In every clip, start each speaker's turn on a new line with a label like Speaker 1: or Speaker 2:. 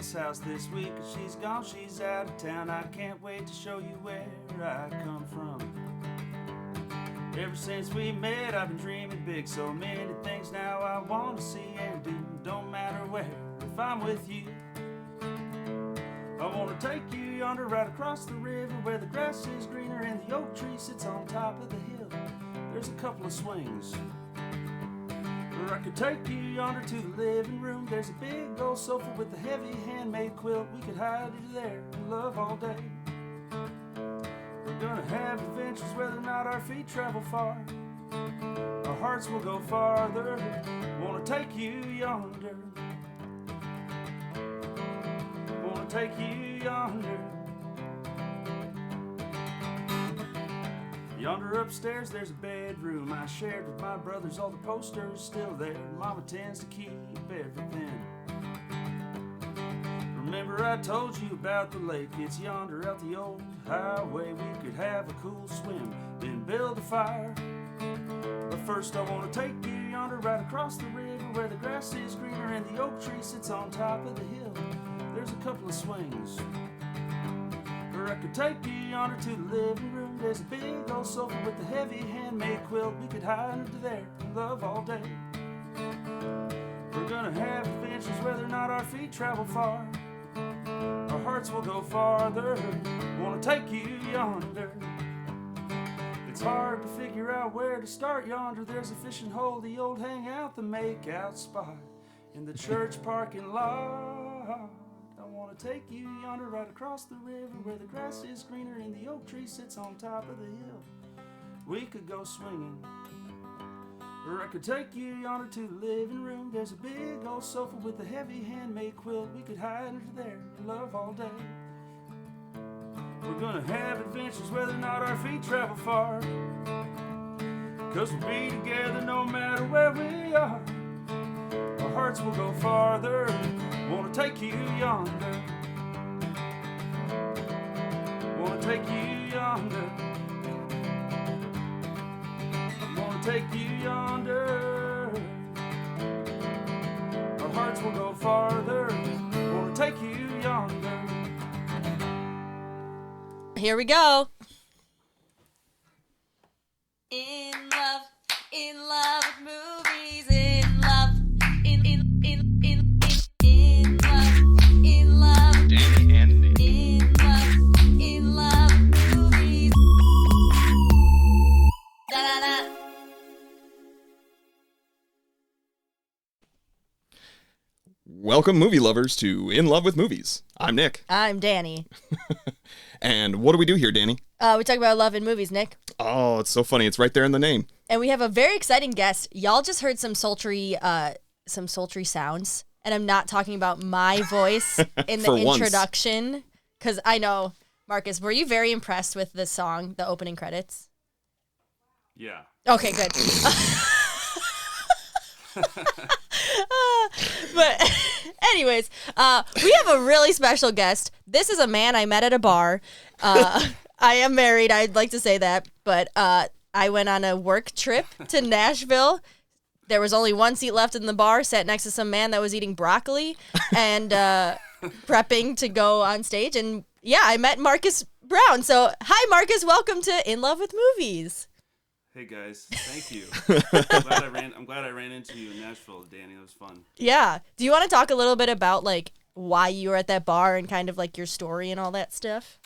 Speaker 1: Mama's house this week, and she's gone, she's out of town. I can't wait to show you where I come from. Ever since we met, I've been dreaming big. So many things now I want to see and do. Don't matter where, if I'm with you. I want to take you yonder right across the river, where the grass is greener and the oak tree sits on top of the hill. There's a couple of swings. Or I could take you yonder to the living room. There's a big old sofa with a heavy handmade quilt. We could hide it there and love all day. We're gonna have adventures whether or not our feet travel far. Our hearts will go farther. Wanna take you yonder. Wanna take you yonder. Yonder upstairs there's a bedroom I shared with my brothers. All the posters still there. Mama tends to keep everything. Remember I told you about the lake. It's yonder out the old highway. We could have a cool swim, then build a fire. But first I want to take you yonder right across the river, where the grass is greener and the oak tree sits on top of the hill. There's a couple of swings. Or I could take you yonder to the living room. There's a big old sofa with a heavy handmade quilt. We could hide under there and love all day. We're gonna have adventures whether or not our feet travel far. Our hearts will go farther. Wanna take you yonder. It's hard to figure out where to start yonder. There's a fishing hole, the old hangout, the make-out spot in the church parking lot. I wanna take you yonder right across the river, where the grass is greener and the oak tree sits on top of the hill. We could go swinging. Or I could take you yonder to the living room. There's a big old sofa with a heavy handmade quilt. We could hide under there and love all day. We're gonna have adventures whether or not our feet travel far. 'Cause we'll be together no matter where we are. Our hearts will go farther. Wanna take you yonder. Wanna take you yonder. Wanna take you yonder. Our hearts will go farther. Wanna take you yonder.
Speaker 2: Here we go.
Speaker 3: In love with movies, in love, in love,
Speaker 4: Dani and Nic.
Speaker 3: in love with movies. Da da da.
Speaker 4: Welcome, movie lovers, to In Love with Movies. I'm Nick.
Speaker 2: I'm Dani.
Speaker 4: And what do we do here, Dani?
Speaker 2: We talk about love and movies, Nick.
Speaker 4: Oh, it's so funny. It's right there in the name.
Speaker 2: And we have a very exciting guest. Y'all just heard some sultry sounds. And I'm not talking about my voice in the
Speaker 4: For once.
Speaker 2: introduction. Because I know, Marcus, were you very impressed with the song, the opening credits?
Speaker 1: Yeah.
Speaker 2: Okay, good. But anyways, we have a really special guest. This is a man I met at a bar. I am married. I'd like to say that. But I went on a work trip to Nashville. There was only one seat left in the bar, sat next to some man that was eating broccoli and prepping to go on stage. And yeah, I met Marcus Brown. So hi, Marcus. Welcome to In Love with Movies.
Speaker 1: Hey guys, thank you. I'm glad I ran into you in Nashville, Dani. It was fun.
Speaker 2: Yeah. Do you want to talk a little bit about like why you were at that bar and kind of like your story and all that stuff?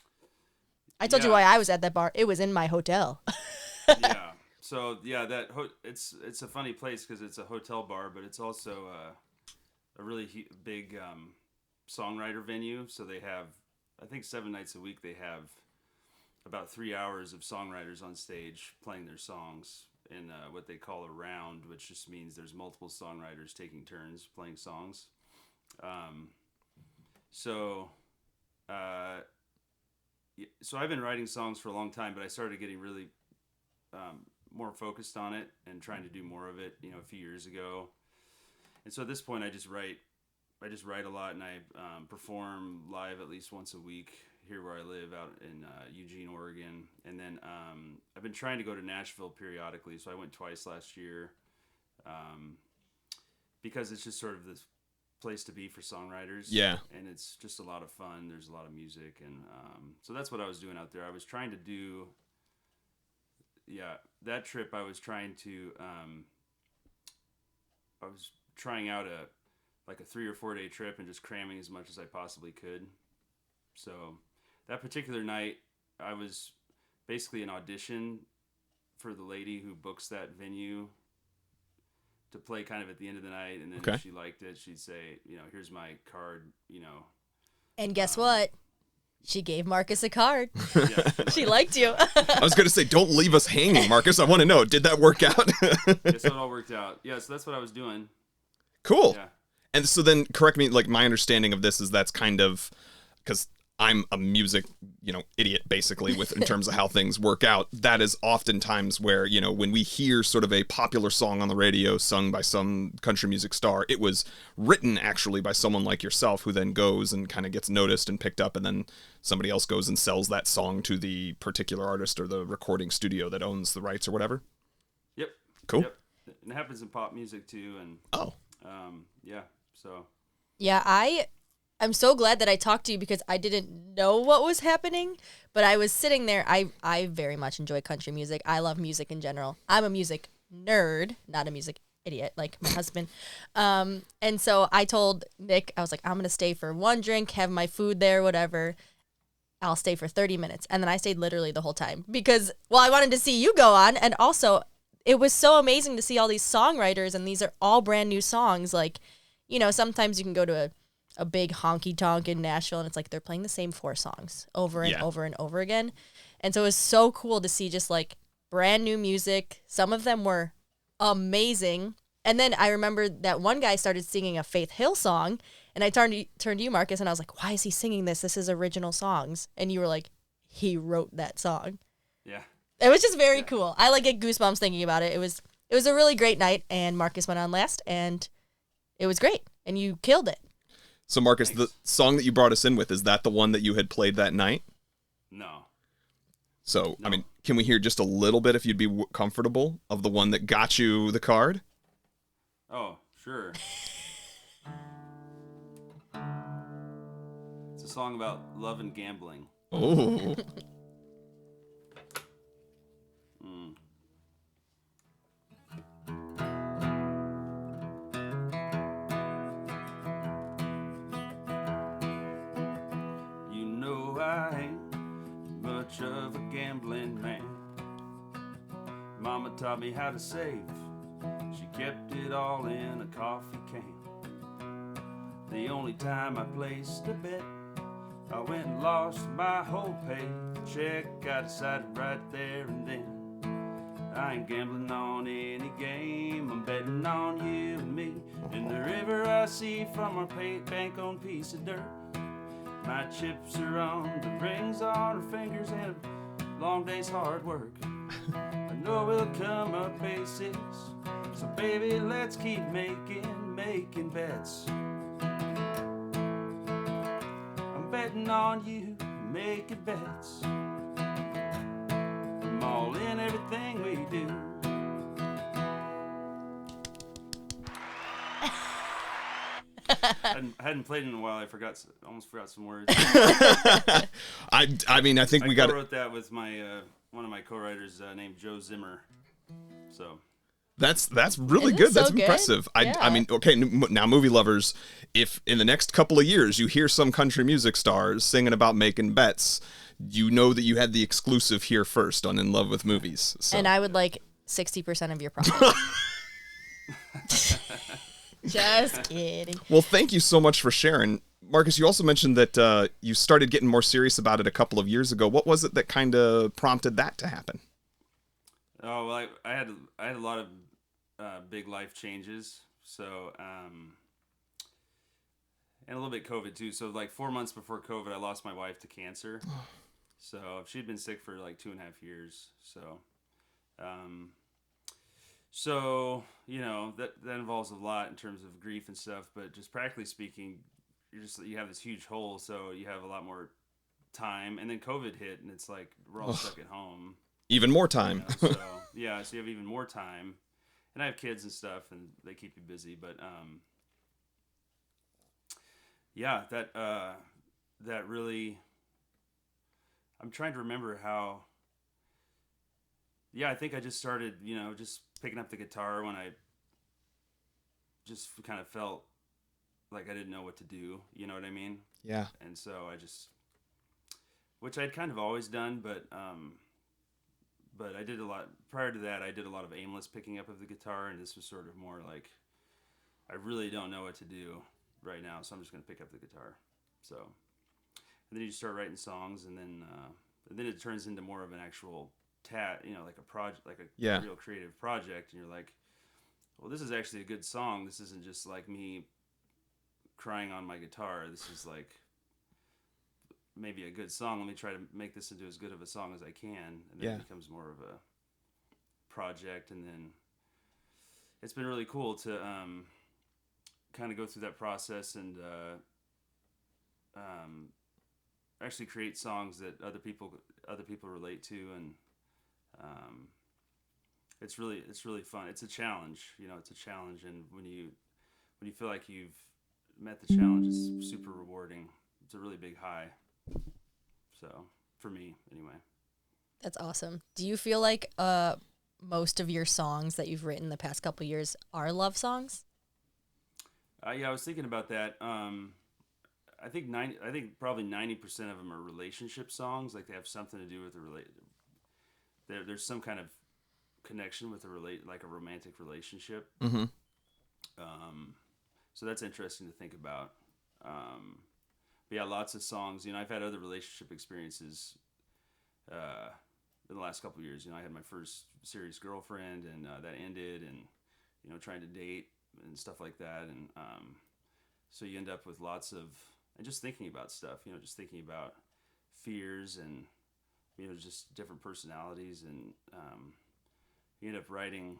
Speaker 2: I told you why I was at that bar. It was in my hotel.
Speaker 1: Yeah. So yeah, it's a funny place because it's a hotel bar, but it's also a really big songwriter venue. So they have, I think 7 nights a week they have about 3 hours of songwriters on stage playing their songs in what they call a round, which just means there's multiple songwriters taking turns playing songs. So I've been writing songs for a long time, but I started getting really more focused on it and trying to do more of it, a few years ago. And so at this point, I just write a lot, and I perform live at least once a week here where I live out in Eugene, Oregon. And then I've been trying to go to Nashville periodically, so I went twice last year because it's just sort of this place to be for songwriters.
Speaker 4: Yeah.
Speaker 1: And it's just a lot of fun. There's a lot of music. And so that's what I was doing out there. I was trying to do, that trip I was trying to, I was trying out a 3 or 4 day trip and just cramming as much as I possibly could. So that particular night, I was basically an audition for the lady who books that venue to play kind of at the end of the night. And then if she liked it, she'd say, here's my card,
Speaker 2: And guess what? She gave Marcus a card.
Speaker 1: Yeah,
Speaker 2: She liked you.
Speaker 4: I was going to say, don't leave us hanging, Marcus. I want to know, did that work out?
Speaker 1: Yes, it all worked out. Yeah, so that's what I was doing.
Speaker 4: Cool.
Speaker 1: Yeah.
Speaker 4: And so then, correct me, like my understanding of this is that's kind of, because I'm a music, idiot basically in terms of how things work out. That is oftentimes where, when we hear sort of a popular song on the radio sung by some country music star, it was written actually by someone like yourself who then goes and kind of gets noticed and picked up, and then somebody else goes and sells that song to the particular artist or the recording studio that owns the rights or whatever.
Speaker 1: Yep.
Speaker 4: Cool.
Speaker 1: Yep. And it happens in pop music too. And so.
Speaker 2: Yeah, I'm so glad that I talked to you because I didn't know what was happening, but I was sitting there. I very much enjoy country music. I love music in general. I'm a music nerd, not a music idiot like my husband. And so I told Nick, I was like, I'm going to stay for one drink, have my food there, whatever. I'll stay for 30 minutes. And then I stayed literally the whole time because, I wanted to see you go on. And also, it was so amazing to see all these songwriters, and these are all brand new songs. Like, sometimes you can go to a big honky tonk in Nashville, and it's like they're playing the same 4 songs over and over and over again. And so it was so cool to see just like brand new music. Some of them were amazing. And then I remember that one guy started singing a Faith Hill song, and I turned to you, Marcus, and I was like, why is he singing this? This is original songs. And you were like, he wrote that song.
Speaker 1: Yeah.
Speaker 2: It was just very cool. I get goosebumps thinking about it. It was a really great night, and Marcus went on last, and it was great, and you killed it.
Speaker 4: So, Marcus, the song that you brought us in with, is that the one that you had played that night?
Speaker 1: No.
Speaker 4: So, no. I mean, can we hear just a little bit, if you'd be comfortable, of the one that got you the card?
Speaker 1: Oh, sure. It's a song about love and gambling.
Speaker 4: Oh.
Speaker 1: I ain't much of a gambling man. Mama taught me how to save. She kept it all in a coffee can. The only time I placed a bet, I went and lost my whole paycheck. I decided right there and then, I ain't gambling on any game. I'm betting on you and me. In the river I see from our bank-owned piece of dirt. My chips are on the rings on her fingers and a long day's hard work. I know we'll come up basics, so baby, let's keep making bets. I'm betting on you, making bets. I'm all in everything we do. I hadn't played in a while. I almost forgot some words.
Speaker 4: I mean, I think we got.
Speaker 1: I wrote that with my one of my co-writers named Joe Zimmer. So
Speaker 4: that's really good. That's
Speaker 2: good.
Speaker 4: impressive.
Speaker 2: Yeah.
Speaker 4: I mean, okay, now movie lovers, if in the next couple of years you hear some country music stars singing about making bets, you know that you had the exclusive here first on In Love with Movies. So.
Speaker 2: And I would like 60% of your profit. Just kidding.
Speaker 4: Well, thank you so much for sharing. Marcus, you also mentioned that you started getting more serious about it a couple of years ago. What was it that kind of prompted that to happen?
Speaker 1: Oh, well, I had a lot of big life changes. So, and a little bit COVID too. So like 4 months before COVID, I lost my wife to cancer. So she'd been sick for like 2.5 years. So, that involves a lot in terms of grief and stuff, but just practically speaking, you have this huge hole, so you have a lot more time. And then COVID hit, and it's like we're all stuck at home.
Speaker 4: Even more time.
Speaker 1: So you have even more time. And I have kids and stuff, and they keep you busy. But Yeah, that really. I'm trying to remember how. Yeah, I think I just started, just picking up the guitar when I just kind of felt like I didn't know what to do. You know what I mean?
Speaker 4: Yeah.
Speaker 1: And so I just, which I'd kind of always done, but I did a lot prior to that. I did a lot of aimless picking up of the guitar, and this was sort of more like, I really don't know what to do right now, so I'm just gonna pick up the guitar. So, and then you just start writing songs, and then it turns into more of an actual like a project, like a
Speaker 4: Yeah.
Speaker 1: real creative project, and you're like, well, this is actually a good song. This isn't just like me crying on my guitar. This is like maybe a good song. Let me try to make this into as good of a song as I can, and then
Speaker 4: Yeah.
Speaker 1: it becomes more of a project. And then it's been really cool to kind of go through that process and actually create songs that other people relate to, and it's really fun. It's a challenge, it's a challenge, and when you feel like you've met the challenge, it's super rewarding. It's a really big high. So for me, anyway.
Speaker 2: That's awesome. Do you feel like most of your songs that you've written the past couple years are love songs?
Speaker 1: Yeah, I was thinking about that. I think probably 90% of them are relationship songs. Like they have something to do with there's some kind of connection with like a romantic relationship.
Speaker 4: Mm-hmm.
Speaker 1: So that's interesting to think about. But yeah, lots of songs. I've had other relationship experiences in the last couple of years. I had my first serious girlfriend, and that ended, and trying to date and stuff like that, and so you end up with lots of and just thinking about stuff. Just thinking about fears and just different personalities, and I end up writing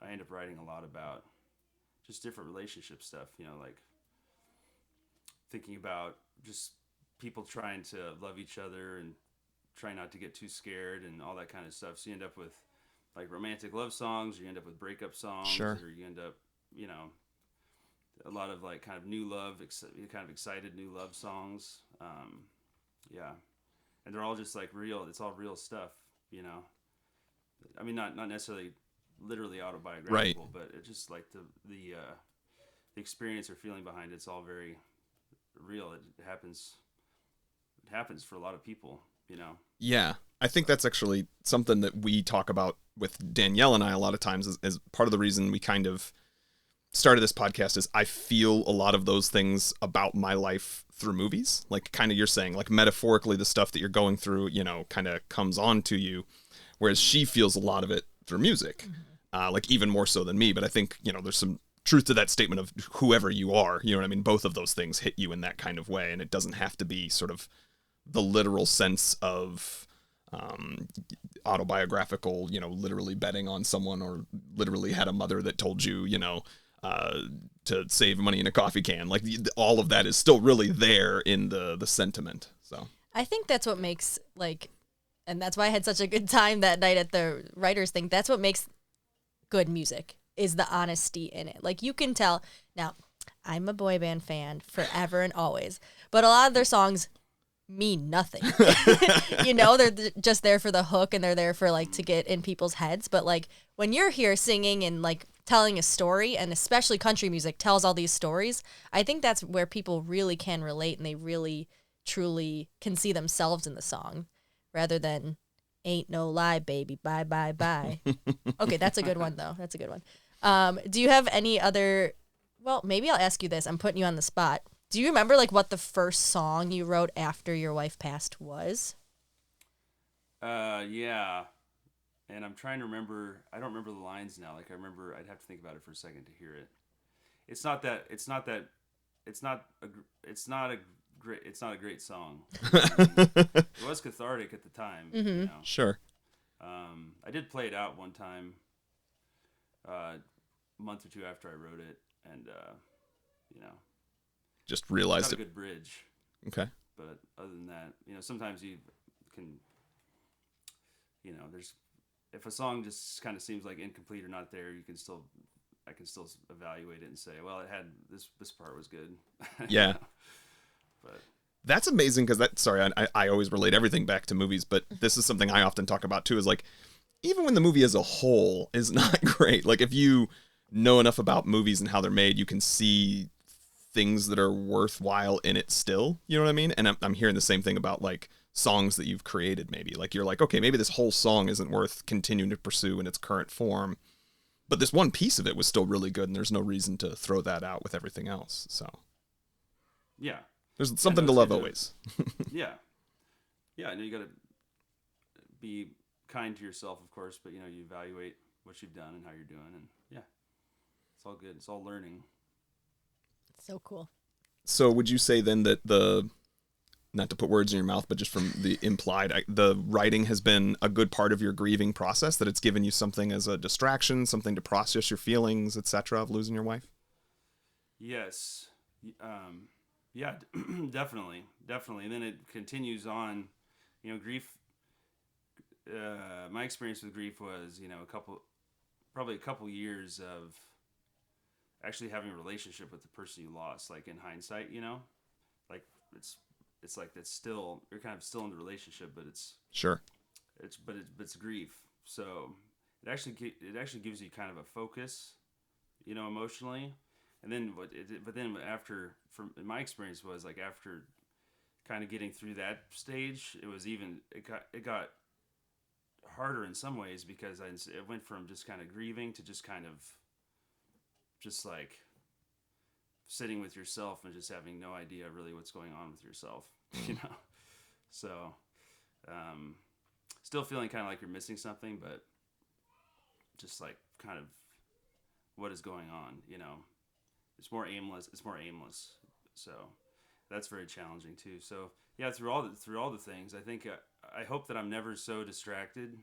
Speaker 1: a lot about just different relationship stuff. Like thinking about just people trying to love each other and trying not to get too scared and all that kind of stuff. So you end up with like romantic love songs, or you end up with breakup songs,
Speaker 4: Sure.
Speaker 1: or you end up, a lot of like kind of new love, kind of excited new love songs. Yeah. And they're all just like real. It's all real stuff, I mean, not necessarily literally autobiographical, but it's just like the experience or feeling behind it. It's all very real. It happens for a lot of people,
Speaker 4: Yeah. I think that's actually something that we talk about with Danielle and I a lot of times as part of the reason we kind of started this podcast is I feel a lot of those things about my life through movies. Like kind of you're saying, like metaphorically, the stuff that you're going through, kind of comes on to you, whereas she feels a lot of it through music, like even more so than me. But I think, there's some truth to that statement of whoever you are, you know what I mean? Both of those things hit you in that kind of way. And it doesn't have to be sort of the literal sense of autobiographical, literally betting on someone, or literally had a mother that told you, to save money in a coffee can. Like all of that is still really there in the sentiment. So
Speaker 2: I think that's what makes and that's why I had such a good time that night at the writers thing. That's what makes good music, is the honesty in it. Like you can tell. Now, I'm a boy band fan forever and always, but a lot of their songs mean nothing. They're just there for the hook, and they're there for to get in people's heads. But when you're here singing and telling a story, and especially country music tells all these stories, I think that's where people really can relate, and they really truly can see themselves in the song, rather than "Ain't No Lie, Baby, Bye Bye Bye." Okay, that's a good one though. That's a good one. Do you have any other? Well, maybe I'll ask you this. I'm putting you on the spot. Do you remember what the first song you wrote after your wife passed was?
Speaker 1: Yeah. And I'm trying to remember. I don't remember the lines now. I remember. I'd have to think about it for a second to hear it. It's not a great song. It was cathartic at the time.
Speaker 4: sure.
Speaker 1: I did play it out one time, a month or two after I wrote it, and
Speaker 4: Just
Speaker 1: it's
Speaker 4: realized
Speaker 1: not a
Speaker 4: it.
Speaker 1: good bridge.
Speaker 4: Okay.
Speaker 1: But other than that, sometimes you can, there's, if a song just kind of seems like incomplete or not there, I can still evaluate it and say, well, it had this part was good.
Speaker 4: Yeah.
Speaker 1: But
Speaker 4: That's amazing because I always relate everything back to movies, but this is something I often talk about too, is like, even when the movie as a whole is not great, like if you know enough about movies and how they're made, you can see things that are worthwhile in it still, you know what I mean? And I'm hearing the same thing about like songs that you've created. Maybe like you're like, okay, maybe this whole song isn't worth continuing to pursue in its current form, but this one piece of it was still really good, and there's no reason to throw that out with everything else. So
Speaker 1: yeah,
Speaker 4: there's something to love always.
Speaker 1: yeah, I know you got to be kind to yourself, of course, but you know, you evaluate what you've done and how you're doing, and yeah, it's all good. It's all learning.
Speaker 2: So cool.
Speaker 4: So would you say then that not to put words in your mouth, but just from the implied, the writing has been a good part of your grieving process, that it's given you something as a distraction, something to process your feelings, etc., of losing your wife?
Speaker 1: Yes. Yeah, definitely. And then it continues on, you know, grief. My experience with grief was, you know, probably a couple years of actually having a relationship with the person you lost, like in hindsight, you know, like it's like that's still, you're kind of still in the relationship, but it's grief. So it actually gives you kind of a focus, you know, emotionally. And then in my experience was like after kind of getting through that stage, it got harder in some ways, because it went from just kind of grieving to just kind of just like sitting with yourself and just having no idea really what's going on with yourself, you know? So, still feeling kind of like you're missing something, but just like kind of what is going on, you know? It's more aimless. So that's very challenging too. So yeah, through all the things, I think, I hope that I'm never so distracted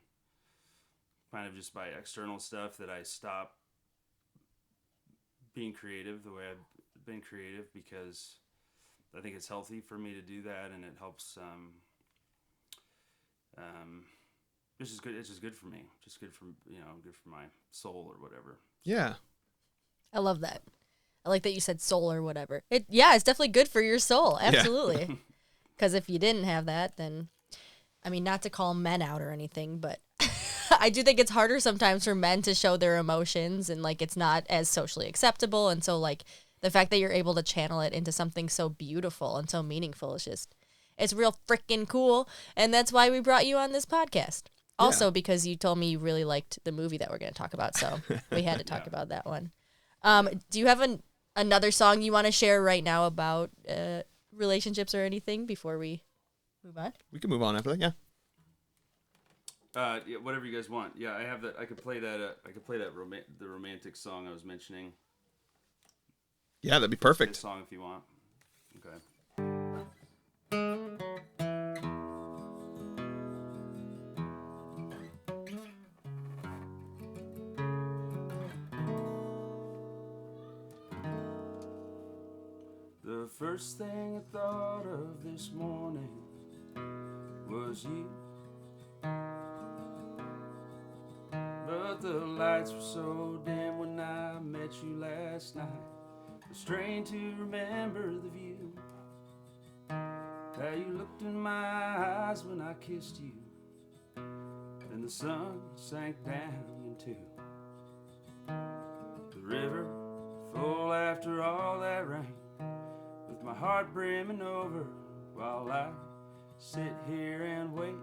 Speaker 1: kind of just by external stuff that I stop being creative the way I've been creative, because I think it's healthy for me to do that, and it helps. It's just good. It's just good for me. Just good for, you know, good for my soul or whatever.
Speaker 4: Yeah.
Speaker 2: I love that. I like that you said soul or whatever. It's definitely good for your soul. Absolutely. Because if you didn't have that, then, I mean, not to call men out or anything, but I do think it's harder sometimes for men to show their emotions, and like it's not as socially acceptable. And so like the fact that you're able to channel it into something so beautiful and so meaningful is just, it's real freaking cool. And that's why we brought you on this podcast. Also, because you told me you really liked the movie that we're going to talk about. So we had to talk about that one. Do you have another song you want to share right now about relationships or anything before we move on?
Speaker 4: We can move on after that, yeah.
Speaker 1: Yeah, whatever you guys want. Yeah, I have that. I could play that. The romantic song I was mentioning.
Speaker 4: Yeah, that'd be perfect.
Speaker 1: Song if you want. Okay. The first thing I thought of this morning was you. But the lights were so dim when I met you last night. It's strange to remember the view, how you looked in my eyes when I kissed you. Then the sun sank down into the river full after all that rain, with my heart brimming over while I sit here and wait.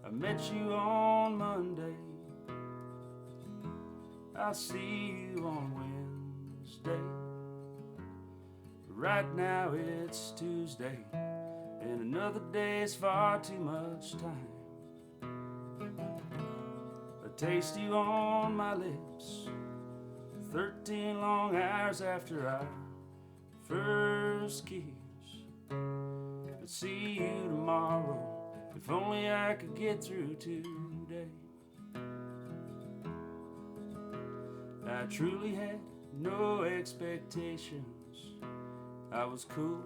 Speaker 1: I met you on Monday, I'll see you on Wednesday. Right now it's Tuesday, and another day is far too much time. A taste of you on my lips, 13 long hours after our first kiss. I'll see you tomorrow, if only I could get through today. I truly had no expectations, I was cool,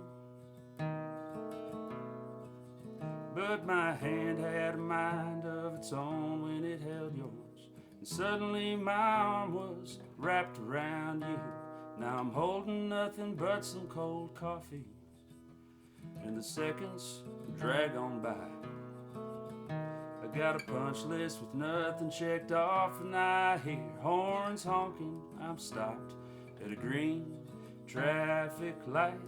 Speaker 1: but my hand had a mind of its own when it held yours, and suddenly my arm was wrapped around you. Now I'm holding nothing but some cold coffee and the seconds drag on by. I got a punch list with nothing checked off, and I hear horns honking. I'm stopped at a green traffic light.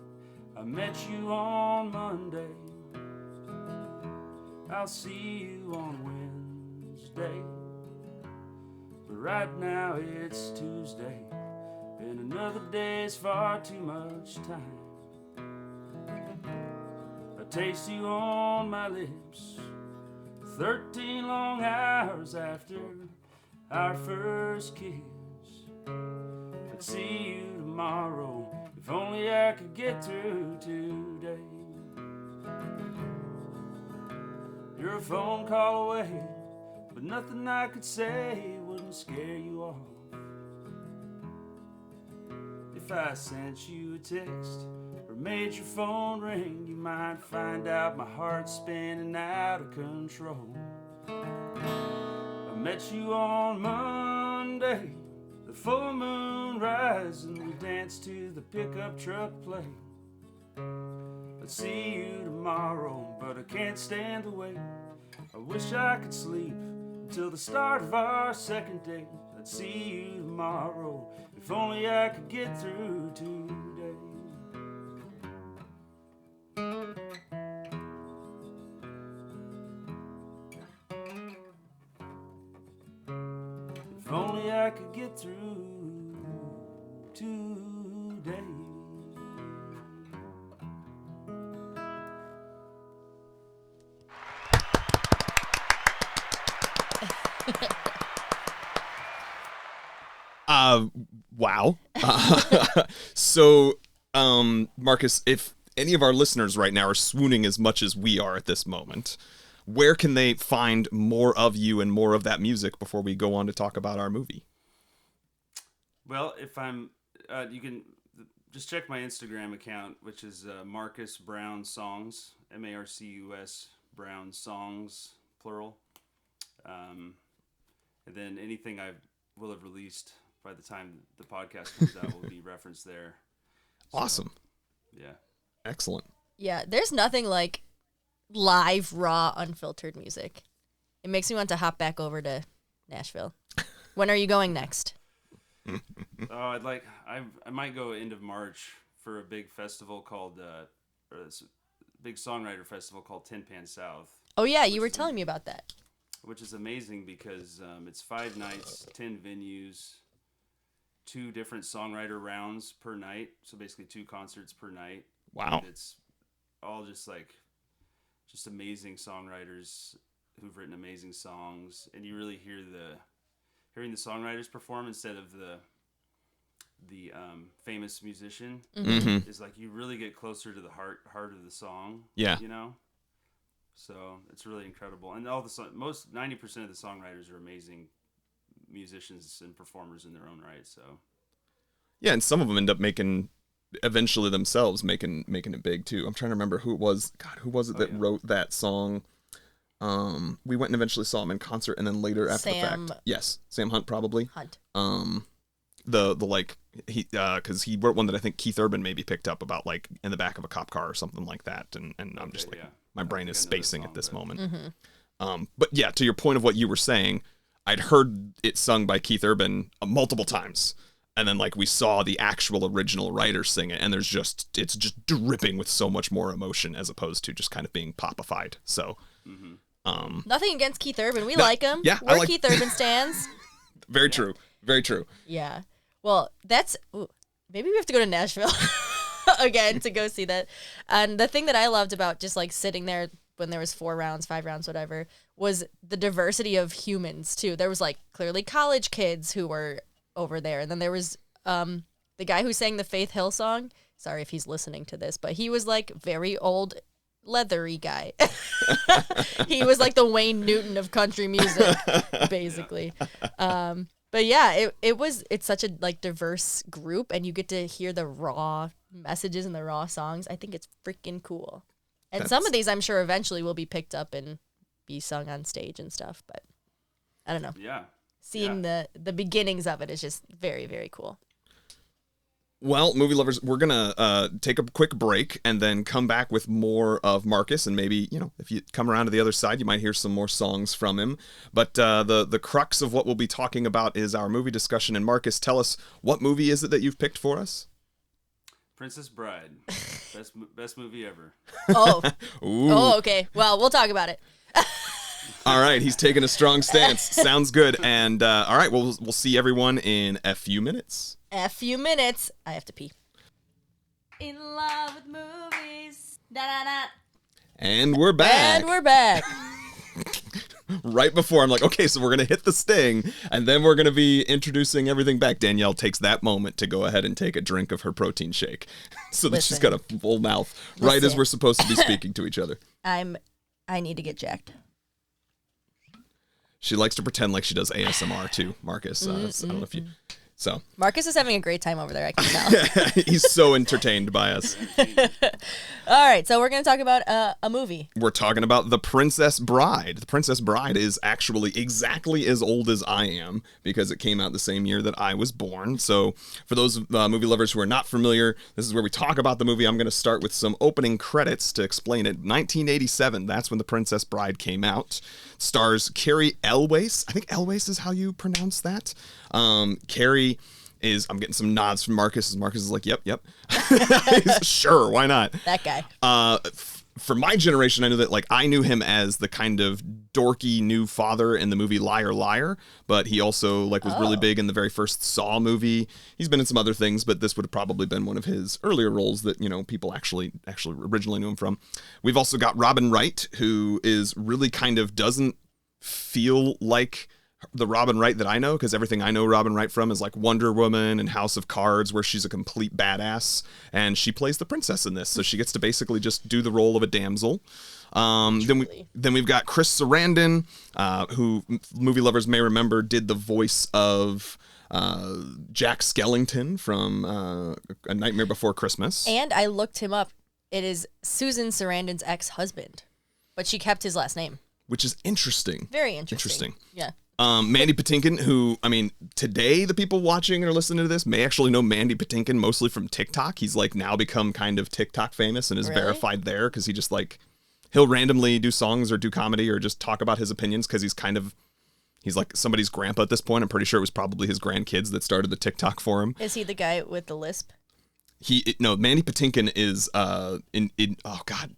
Speaker 1: I met you on Monday, I'll see you on Wednesday. But right now it's Tuesday, and another day is far too much time. I taste you on my lips 13 long hours after our first kiss. I'd see you tomorrow, if only I could get through today. You're a phone call away, but nothing I could say wouldn't scare you off. If I sent you a text or made your phone ring, you might find out my heart's spinning out of control. I met you on Monday, the full moon rising, we danced to the pickup truck play. I'd see you tomorrow, but I can't stand the wait. I wish I could sleep until the start of our second date. I'd see you tomorrow, if only I could get through today. If only I could get through today.
Speaker 4: Wow. So, Marcus, if any of our listeners right now are swooning as much as we are at this moment, where can they find more of you and more of that music before we go on to talk about our movie?
Speaker 1: Well, if I'm, you can just check my Instagram account, which is Marcus Brown Songs, Marcus Brown Songs, plural. And then anything I will have released by the time the podcast comes out will be referenced there. So,
Speaker 4: Awesome.
Speaker 1: yeah.
Speaker 4: Excellent.
Speaker 2: Yeah, there's nothing like live, raw, unfiltered music. It makes me want to hop back over to Nashville. When are you going next?
Speaker 1: Oh, I might go end of March for a big festival called, or this big songwriter festival called Tin Pan South.
Speaker 2: Oh, yeah, you were telling me about that.
Speaker 1: Which is amazing because it's 5 nights, 10 venues, 2 different songwriter rounds per night. So basically 2 concerts per night.
Speaker 4: Wow.
Speaker 1: And it's all just amazing songwriters who've written amazing songs. And you really hearing the songwriters perform instead of the famous musician
Speaker 4: Mm-hmm.
Speaker 1: is like you really get closer to the heart of the song.
Speaker 4: Yeah.
Speaker 1: You know? So it's really incredible, and all the most 90% of the songwriters are amazing musicians and performers in their own right. So
Speaker 4: Yeah, and some of them end up eventually themselves making it big too. I'm trying to remember who it was. God, who was it that wrote that song? We went and eventually saw him in concert, and then later after the fact, yes, Sam Hunt probably.
Speaker 2: Hunt.
Speaker 4: Because he wrote one that I think Keith Urban maybe picked up about like in the back of a cop car or something like that, and I'm just like my brain is spacing at this moment.
Speaker 2: Mm-hmm.
Speaker 4: But yeah, to your point of what you were saying, I'd heard it sung by Keith Urban multiple times. And then like we saw the actual original writer sing it, and it's just dripping with so much more emotion as opposed to just kind of being popified. So,
Speaker 2: Nothing against Keith Urban. We like him.
Speaker 4: Yeah,
Speaker 2: We're Keith Urban stans.
Speaker 4: Very true. Very true.
Speaker 2: Yeah. Well, maybe we have to go to Nashville again to go see that. And the thing that I loved about just like sitting there when there was 4 rounds, 5 rounds, whatever, was the diversity of humans too. There was like clearly college kids who were over there. And then there was the guy who sang the Faith Hill song. Sorry if he's listening to this, but he was like very old, leathery guy. He was like the Wayne Newton of country music, basically. But yeah, it's such a like diverse group, and you get to hear the raw messages and the raw songs. I think it's freaking cool. And some of these I'm sure eventually will be picked up and be sung on stage and stuff, but I don't know.
Speaker 1: Yeah.
Speaker 2: Seeing the beginnings of it is just very, very cool.
Speaker 4: Well, movie lovers, we're gonna take a quick break and then come back with more of Marcus, and maybe, you know, if you come around to the other side, you might hear some more songs from him. But the crux of what we'll be talking about is our movie discussion. And Marcus, tell us, what movie is it that you've picked for us?
Speaker 1: Princess Bride, best movie ever.
Speaker 2: Oh.
Speaker 4: Ooh.
Speaker 2: Oh, okay. Well, we'll talk about it.
Speaker 4: All right, he's taking a strong stance. Sounds good. And all right, we'll see everyone in a few minutes.
Speaker 2: A few minutes. I have to pee.
Speaker 3: In love with movies. Da da da.
Speaker 4: And we're back.
Speaker 2: And we're back.
Speaker 4: Right before I'm like, okay, so we're going to hit the sting, and then we're going to be introducing everything back. Danielle takes that moment to go ahead and take a drink of her protein shake so that she's got a full mouth right as we're supposed to be speaking to each other.
Speaker 2: I need to get jacked.
Speaker 4: She likes to pretend like she does ASMR too, Marcus. I don't know if you... So
Speaker 2: Marcus is having a great time over there, I can tell.
Speaker 4: he's so entertained by us.
Speaker 2: All right, so we're going to talk about a movie.
Speaker 4: We're talking about The Princess Bride. The Princess Bride is actually exactly as old as I am because it came out the same year that I was born. So for those movie lovers who are not familiar, this is where we talk about the movie. I'm going to start with some opening credits to explain it. 1987, that's when The Princess Bride came out. Stars Carrie Elwes. I think Elwes is how you pronounce that. Carrie is, I'm getting some nods from Marcus, as Marcus is like, yep. Sure, why not?
Speaker 2: That guy.
Speaker 4: For my generation, I knew that, like, I knew him as the kind of dorky new father in the movie Liar Liar, but he also, like, was really big in the very first Saw movie. He's been in some other things, but this would have probably been one of his earlier roles that, you know, people actually originally knew him from. We've also got Robin Wright, who is really kind of doesn't feel like the Robin Wright that I know, because everything I know Robin Wright from is like Wonder Woman and House of Cards, where she's a complete badass, and she plays the princess in this, so she gets to basically just do the role of a damsel. Then we've got Chris Sarandon, who movie lovers may remember did the voice of Jack Skellington from A Nightmare Before Christmas.
Speaker 2: And I looked him up. It is Susan Sarandon's ex-husband, but she kept his last name.
Speaker 4: Which is interesting.
Speaker 2: Very interesting. Yeah.
Speaker 4: Mandy Patinkin, who, I mean, today the people watching or listening to this may actually know Mandy Patinkin mostly from TikTok. He's like now become kind of TikTok famous and is verified there because he just like, he'll randomly do songs or do comedy or just talk about his opinions because he's like somebody's grandpa at this point. I'm pretty sure it was probably his grandkids that started the TikTok for him.
Speaker 2: Is he the guy with the lisp?
Speaker 4: No, Mandy Patinkin is in oh God,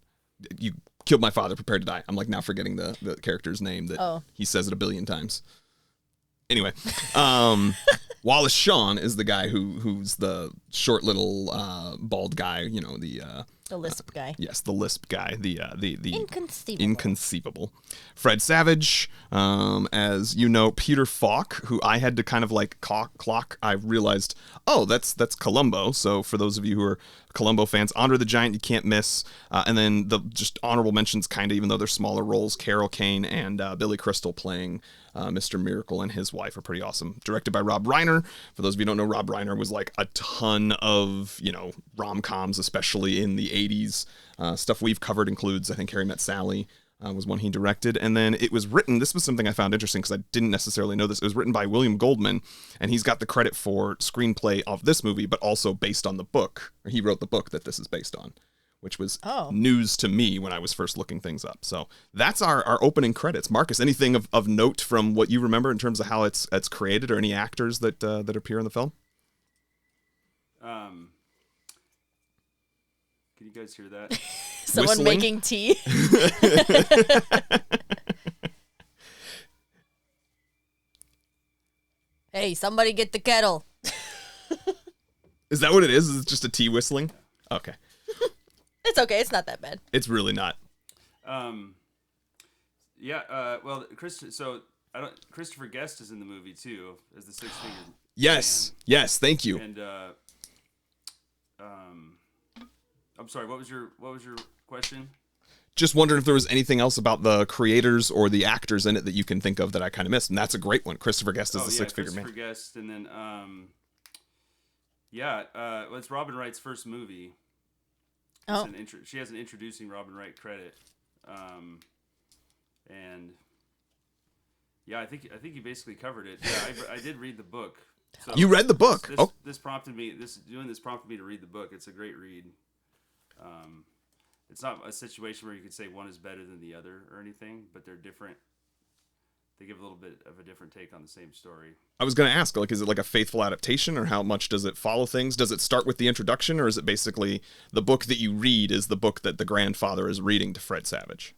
Speaker 4: you killed my father, prepared to die. I'm like now forgetting the character's name that he says it a billion times. Anyway, Wallace Shawn is the guy who's the short little bald guy, you know, the
Speaker 2: lisp guy.
Speaker 4: Yes, the lisp guy, the
Speaker 2: Inconceivable.
Speaker 4: Inconceivable. Fred Savage, as you know, Peter Falk, who I had to kind of like clock. I realized, oh, that's Columbo. So for those of you who are Columbo fans, Andre the Giant you can't miss. And then the just honorable mentions, kind of, even though they're smaller roles, Carol Kane and Billy Crystal playing Mr. Miracle and his wife are pretty awesome. Directed by Rob Reiner. For those of you who don't know, Rob Reiner was like a ton of, you know, rom-coms, especially in the 80s. Stuff we've covered includes, I think, Harry Met Sally was one he directed. And then it was written, this was something I found interesting because I didn't necessarily know this. It was written by William Goldman, and he's got the credit for screenplay of this movie, but also based on the book. Or he wrote the book that this is based on, which was news to me when I was first looking things up. So that's our opening credits. Marcus, anything of note from what you remember in terms of how it's created, or any actors that appear in the film?
Speaker 1: Can you guys hear that?
Speaker 2: Someone
Speaker 4: Whistling?
Speaker 2: making tea. Hey, somebody get the kettle.
Speaker 4: Is that what it is? Is it just a tea whistling? Okay.
Speaker 2: It's okay. It's not that bad.
Speaker 4: It's really not.
Speaker 1: Well, Christopher Guest is in the movie too as the six-fingered
Speaker 4: Yes.
Speaker 1: man.
Speaker 4: Yes. Thank you.
Speaker 1: And I'm sorry. What was your question?
Speaker 4: Just wondering if there was anything else about the creators or the actors in it that you can think of that I kind of missed, and that's a great one. Christopher Guest is the six-figure man.
Speaker 1: Christopher Guest, and then well, it's Robin Wright's first movie.
Speaker 2: Oh.
Speaker 1: She has an introducing Robin Wright credit, and yeah, I think you basically covered it. Yeah, I did read the book So
Speaker 4: You read the book?
Speaker 1: This prompted me. Doing this prompted me to read the book. It's a great read. It's not a situation where you could say one is better than the other or anything, but they're different. They give a little bit of a different take on the same story.
Speaker 4: I was going to ask, like, is it like a faithful adaptation, or how much does it follow things? Does it start with the introduction, or is it basically the book that you read is the book that the grandfather is reading to Fred Savage?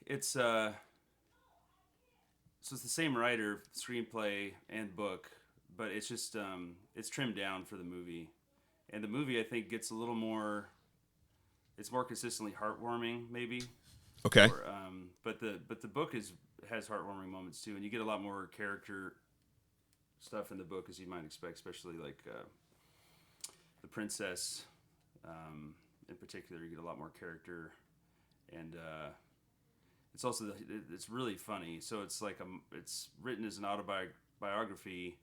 Speaker 1: It's so it's the same writer, screenplay and book, but it's just it's trimmed down for the movie, and the movie I think gets a little more. It's more consistently heartwarming, maybe.
Speaker 4: Okay.
Speaker 1: Or, but the book has heartwarming moments too, and you get a lot more character stuff in the book as you might expect, especially like the princess in particular. You get a lot more character, and it's also it's really funny. So it's like it's written as an autobiography,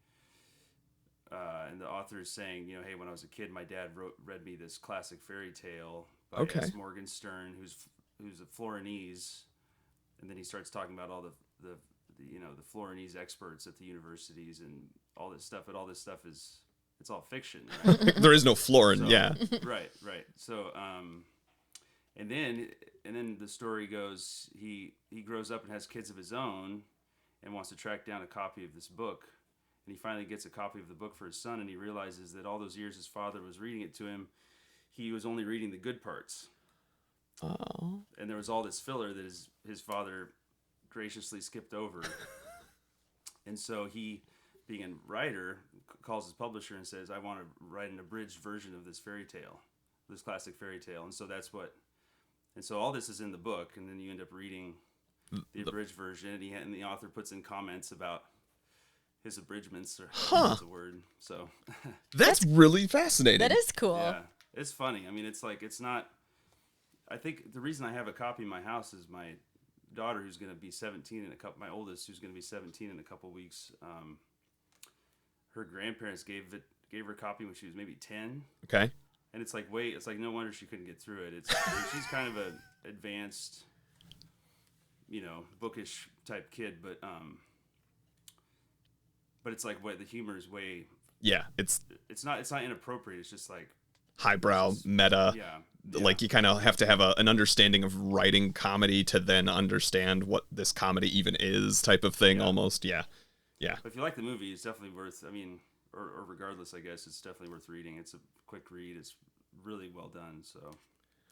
Speaker 1: and the author is saying, you know, hey, when I was a kid, my dad read me this classic fairy tale by S. Morgenstern, who's a Florinese, and then he starts talking about all the Florinese experts at the universities and all this stuff. But all this stuff it's all fiction. Right?
Speaker 4: There is no Florin, yeah.
Speaker 1: Right. So, and then the story goes, he grows up and has kids of his own, and wants to track down a copy of this book, and he finally gets a copy of the book for his son, and he realizes that all those years his father was reading it to him, he was only reading the good parts.
Speaker 4: Oh.
Speaker 1: And there was all this filler that his father graciously skipped over. And so he, being a writer, calls his publisher and says, I want to write an abridged version of this fairy tale, this classic fairy tale. And so all this is in the book, and then you end up reading the abridged version, and the author puts in comments about his abridgments, or that's a word. So
Speaker 4: That's really fascinating.
Speaker 2: That is cool.
Speaker 1: yeah, it's funny. I mean, it's not. I think the reason I have a copy in my house is my daughter, who's going to be 17 my oldest, who's going to be 17 in a couple weeks. Her grandparents gave her a copy when she was maybe 10.
Speaker 4: Okay.
Speaker 1: And it's like no wonder she couldn't get through it. She's kind of an advanced, bookish type kid, but it's like the humor is way.
Speaker 4: Yeah,
Speaker 1: it's not inappropriate. It's just like
Speaker 4: highbrow, meta.
Speaker 1: Yeah.
Speaker 4: Like you kind of have to have an understanding of writing comedy to then understand what this comedy even is, type of thing. Almost. Yeah.
Speaker 1: But if you like the movie, it's definitely worth. I mean, or regardless, I guess it's definitely worth reading. It's a quick read. It's really well done. So.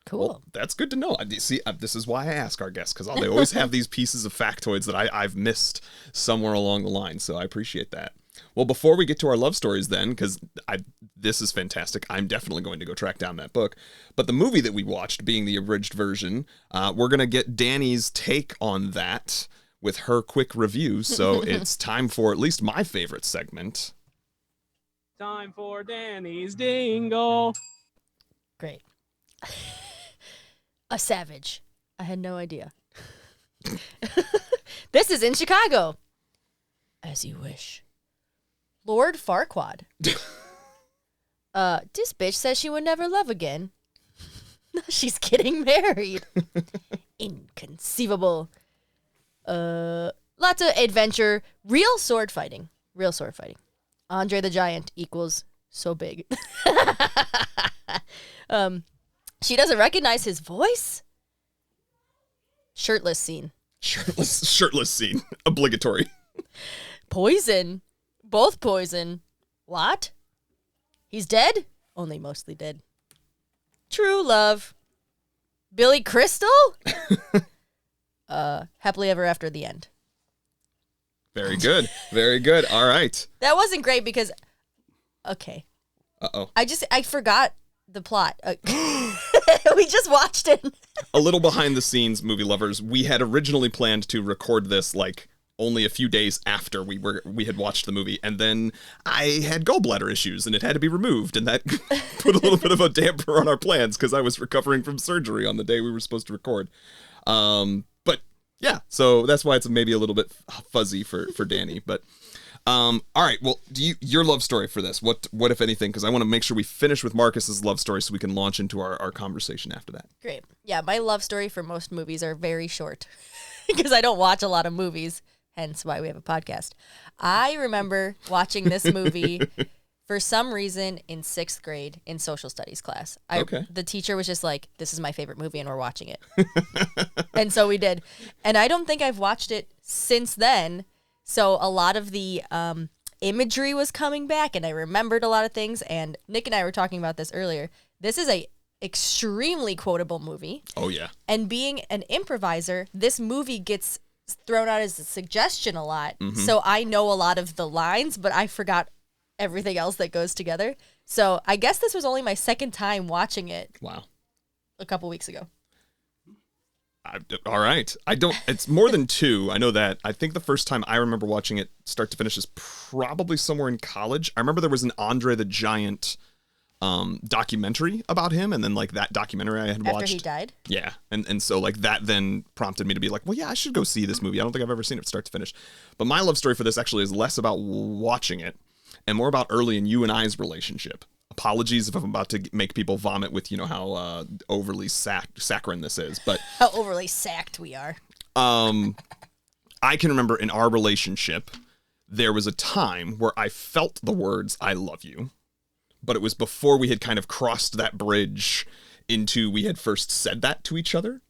Speaker 2: Cool.
Speaker 4: Well, that's good to know. See, this is why I ask our guests, because they always have these pieces of factoids that I've missed somewhere along the line. So I appreciate that. Well, before we get to our love stories then, because this is fantastic, I'm definitely going to go track down that book. But the movie that we watched, being the abridged version, we're going to get Dani's take on that with her quick review. So it's time for at least my favorite segment.
Speaker 5: Time for Danny's Dingle.
Speaker 2: Great. A savage. I had no idea. This is in Chicago. As you wish. Lord Farquaad. This bitch says she would never love again. She's getting married. Inconceivable. Lots of adventure. Real sword fighting. Andre the Giant equals so big. She doesn't recognize his voice. Shirtless scene.
Speaker 4: Shirtless scene. Obligatory.
Speaker 2: Poison. Both poison. What? He's dead? Only mostly dead. True love. Billy Crystal? Happily ever after the end.
Speaker 4: Very good. Very good. All right.
Speaker 2: That wasn't great because... Okay.
Speaker 4: Uh-oh.
Speaker 2: I forgot the plot. We just watched it.
Speaker 4: A little behind the scenes, movie lovers. We had originally planned to record this only a few days after we had watched the movie, and then I had gallbladder issues and it had to be removed, and that put a little bit of a damper on our plans because I was recovering from surgery on the day we were supposed to record. But yeah, so that's why it's maybe a little bit fuzzy for Dani. But all right, well, your love story for this? What if anything? Because I want to make sure we finish with Marcus's love story so we can launch into our conversation after that.
Speaker 2: Great. Yeah, my love story for most movies are very short because I don't watch a lot of movies. hence why we have a podcast. I remember watching this movie for some reason in 6th grade in social studies class.
Speaker 4: Okay.
Speaker 2: The teacher was just like, this is my favorite movie and we're watching it. And so we did. And I don't think I've watched it since then. So a lot of the imagery was coming back and I remembered a lot of things. And Nick and I were talking about this earlier. This is a extremely quotable movie.
Speaker 4: Oh, yeah.
Speaker 2: And being an improviser, this movie gets thrown out as a suggestion a lot. So I know a lot of the lines, but I forgot everything else that goes together. So I guess this was only my second time watching it.
Speaker 4: Wow.
Speaker 2: A couple weeks ago.
Speaker 4: All right. It's more than 2. I know that. I think the first time I remember watching it start to finish is probably somewhere in college. I remember there was an Andre the Giant documentary about him, and then like that documentary I had watched
Speaker 2: After he died?
Speaker 4: Yeah, and so like that then prompted me to be like, well, yeah, I should go see this movie. I don't think I've ever seen it start to finish. But my love story for this actually is less about watching it and more about early in you and I's relationship. Apologies if I'm about to make people vomit with how overly saccharine this is, but
Speaker 2: How overly sacked we are.
Speaker 4: I can remember in our relationship there was a time where I felt the words "I love you," but it was before we had kind of crossed that bridge into we had first said that to each other.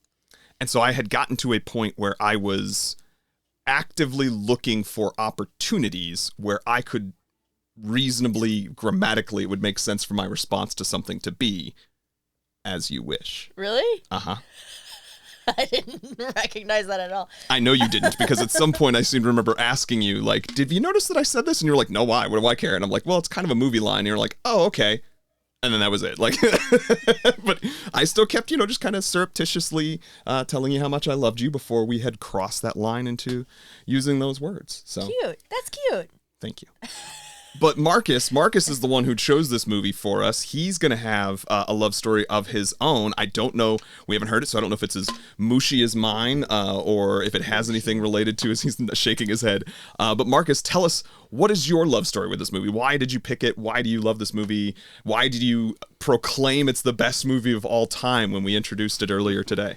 Speaker 4: And so I had gotten to a point where I was actively looking for opportunities where I could reasonably, grammatically, it would make sense for my response to something to be, "as you wish."
Speaker 2: Really?
Speaker 4: Uh-huh.
Speaker 2: I didn't recognize that at all.
Speaker 4: I know you didn't, because at some point I seem to remember asking you, like, did you notice that I said this? And you're like, no, why? What do I care? And I'm like, well, it's kind of a movie line. And you're like, oh, okay. And then that was it. Like, but I still kept, just kind of surreptitiously telling you how much I loved you before we had crossed that line into using those words. So
Speaker 2: Cute. That's cute.
Speaker 4: thank you. But Marcus is the one who chose this movie for us. He's going to have a love story of his own. I don't know. We haven't heard it, so I don't know if it's as mushy as mine or if it has anything related to as he's shaking his head. But Marcus, tell us, what is your love story with this movie? Why did you pick it? Why do you love this movie? Why did you proclaim it's the best movie of all time when we introduced it earlier today?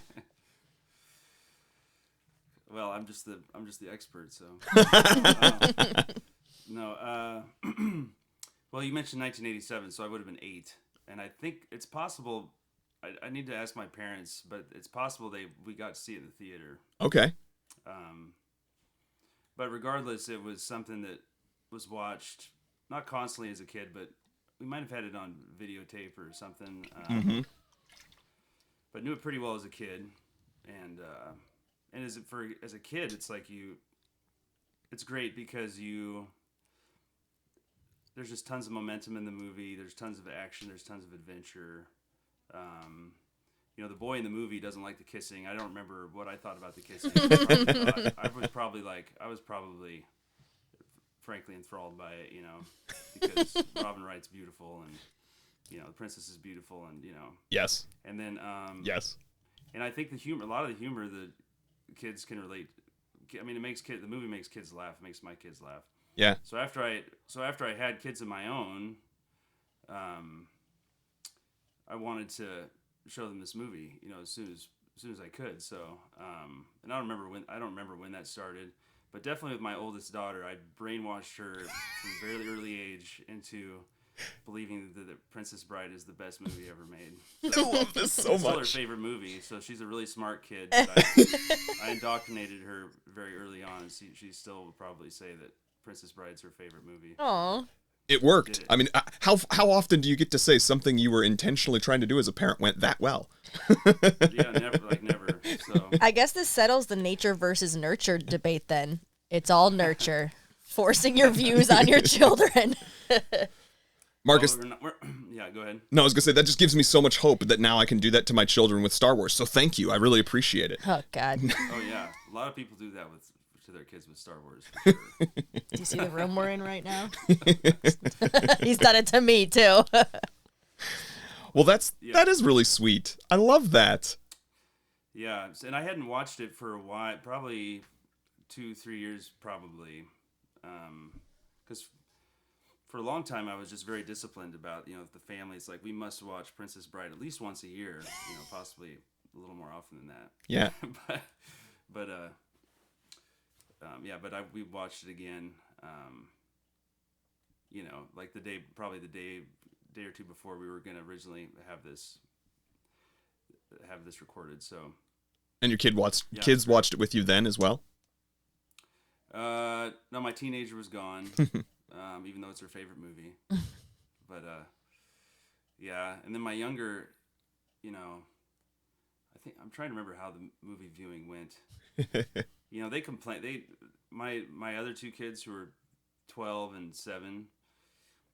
Speaker 1: Well, I'm just the expert, so. No, well, you mentioned 1987, so I would have been 8, and I think it's possible. I need to ask my parents, but it's possible we got to see it in the theater.
Speaker 4: Okay.
Speaker 1: But regardless, it was something that was watched not constantly as a kid, but we might have had it on videotape or something. But knew it pretty well as a kid, and as a kid, it's like it's great because there's just tons of momentum in the movie. There's tons of action. There's tons of adventure. The boy in the movie doesn't like the kissing. I don't remember what I thought about the kissing. I was probably, frankly, enthralled by it, because Robin Wright's beautiful and, the princess is beautiful and,
Speaker 4: Yes.
Speaker 1: And then,
Speaker 4: yes.
Speaker 1: And I think a lot of the humor that kids can relate. I mean, the movie makes kids laugh. It makes my kids laugh.
Speaker 4: Yeah.
Speaker 1: So after I had kids of my own, I wanted to show them this movie, as soon as I could. So, and I don't remember when that started, but definitely with my oldest daughter, I brainwashed her from a very early age into believing that the Princess Bride is the best movie ever made. So,
Speaker 4: I love this so
Speaker 1: it's still her
Speaker 4: much.
Speaker 1: favorite movie. So she's a really smart kid. But I indoctrinated her very early on, and she still would probably say that Princess Bride's her favorite movie.
Speaker 2: Aw.
Speaker 4: It worked.
Speaker 1: Did it.
Speaker 4: I mean, how often do you get to say something you were intentionally trying to do as a parent went that well?
Speaker 1: Yeah, never. So
Speaker 2: I guess this settles the nature versus nurture debate then. It's all nurture. Forcing your views on your children.
Speaker 4: Marcus,
Speaker 1: yeah, go ahead.
Speaker 4: no, I was going to say, that just gives me so much hope that now I can do that to my children with Star Wars. So thank you. I really appreciate it.
Speaker 2: Oh, God.
Speaker 1: Oh yeah, a lot of people do that to their kids with Star Wars. For sure.
Speaker 2: Do you see the room we're in right now? He's done it to me, too.
Speaker 4: Well, that is really sweet. I love that.
Speaker 1: Yeah, and I hadn't watched it for a while, probably 2-3 years, probably, because for a long time I was just very disciplined about the family. It's like we must watch Princess Bride at least once a year, possibly a little more often than that.
Speaker 4: Yeah.
Speaker 1: but but we watched it again. Like probably the day or two before we were gonna originally have this recorded. So.
Speaker 4: And your kids
Speaker 1: Yeah,
Speaker 4: watched it with you then as well?
Speaker 1: No, my teenager was gone, even though it's her favorite movie. But yeah, and then my younger, I think I'm trying to remember how the movie viewing went. They complain. My other two kids who were 12 and 7,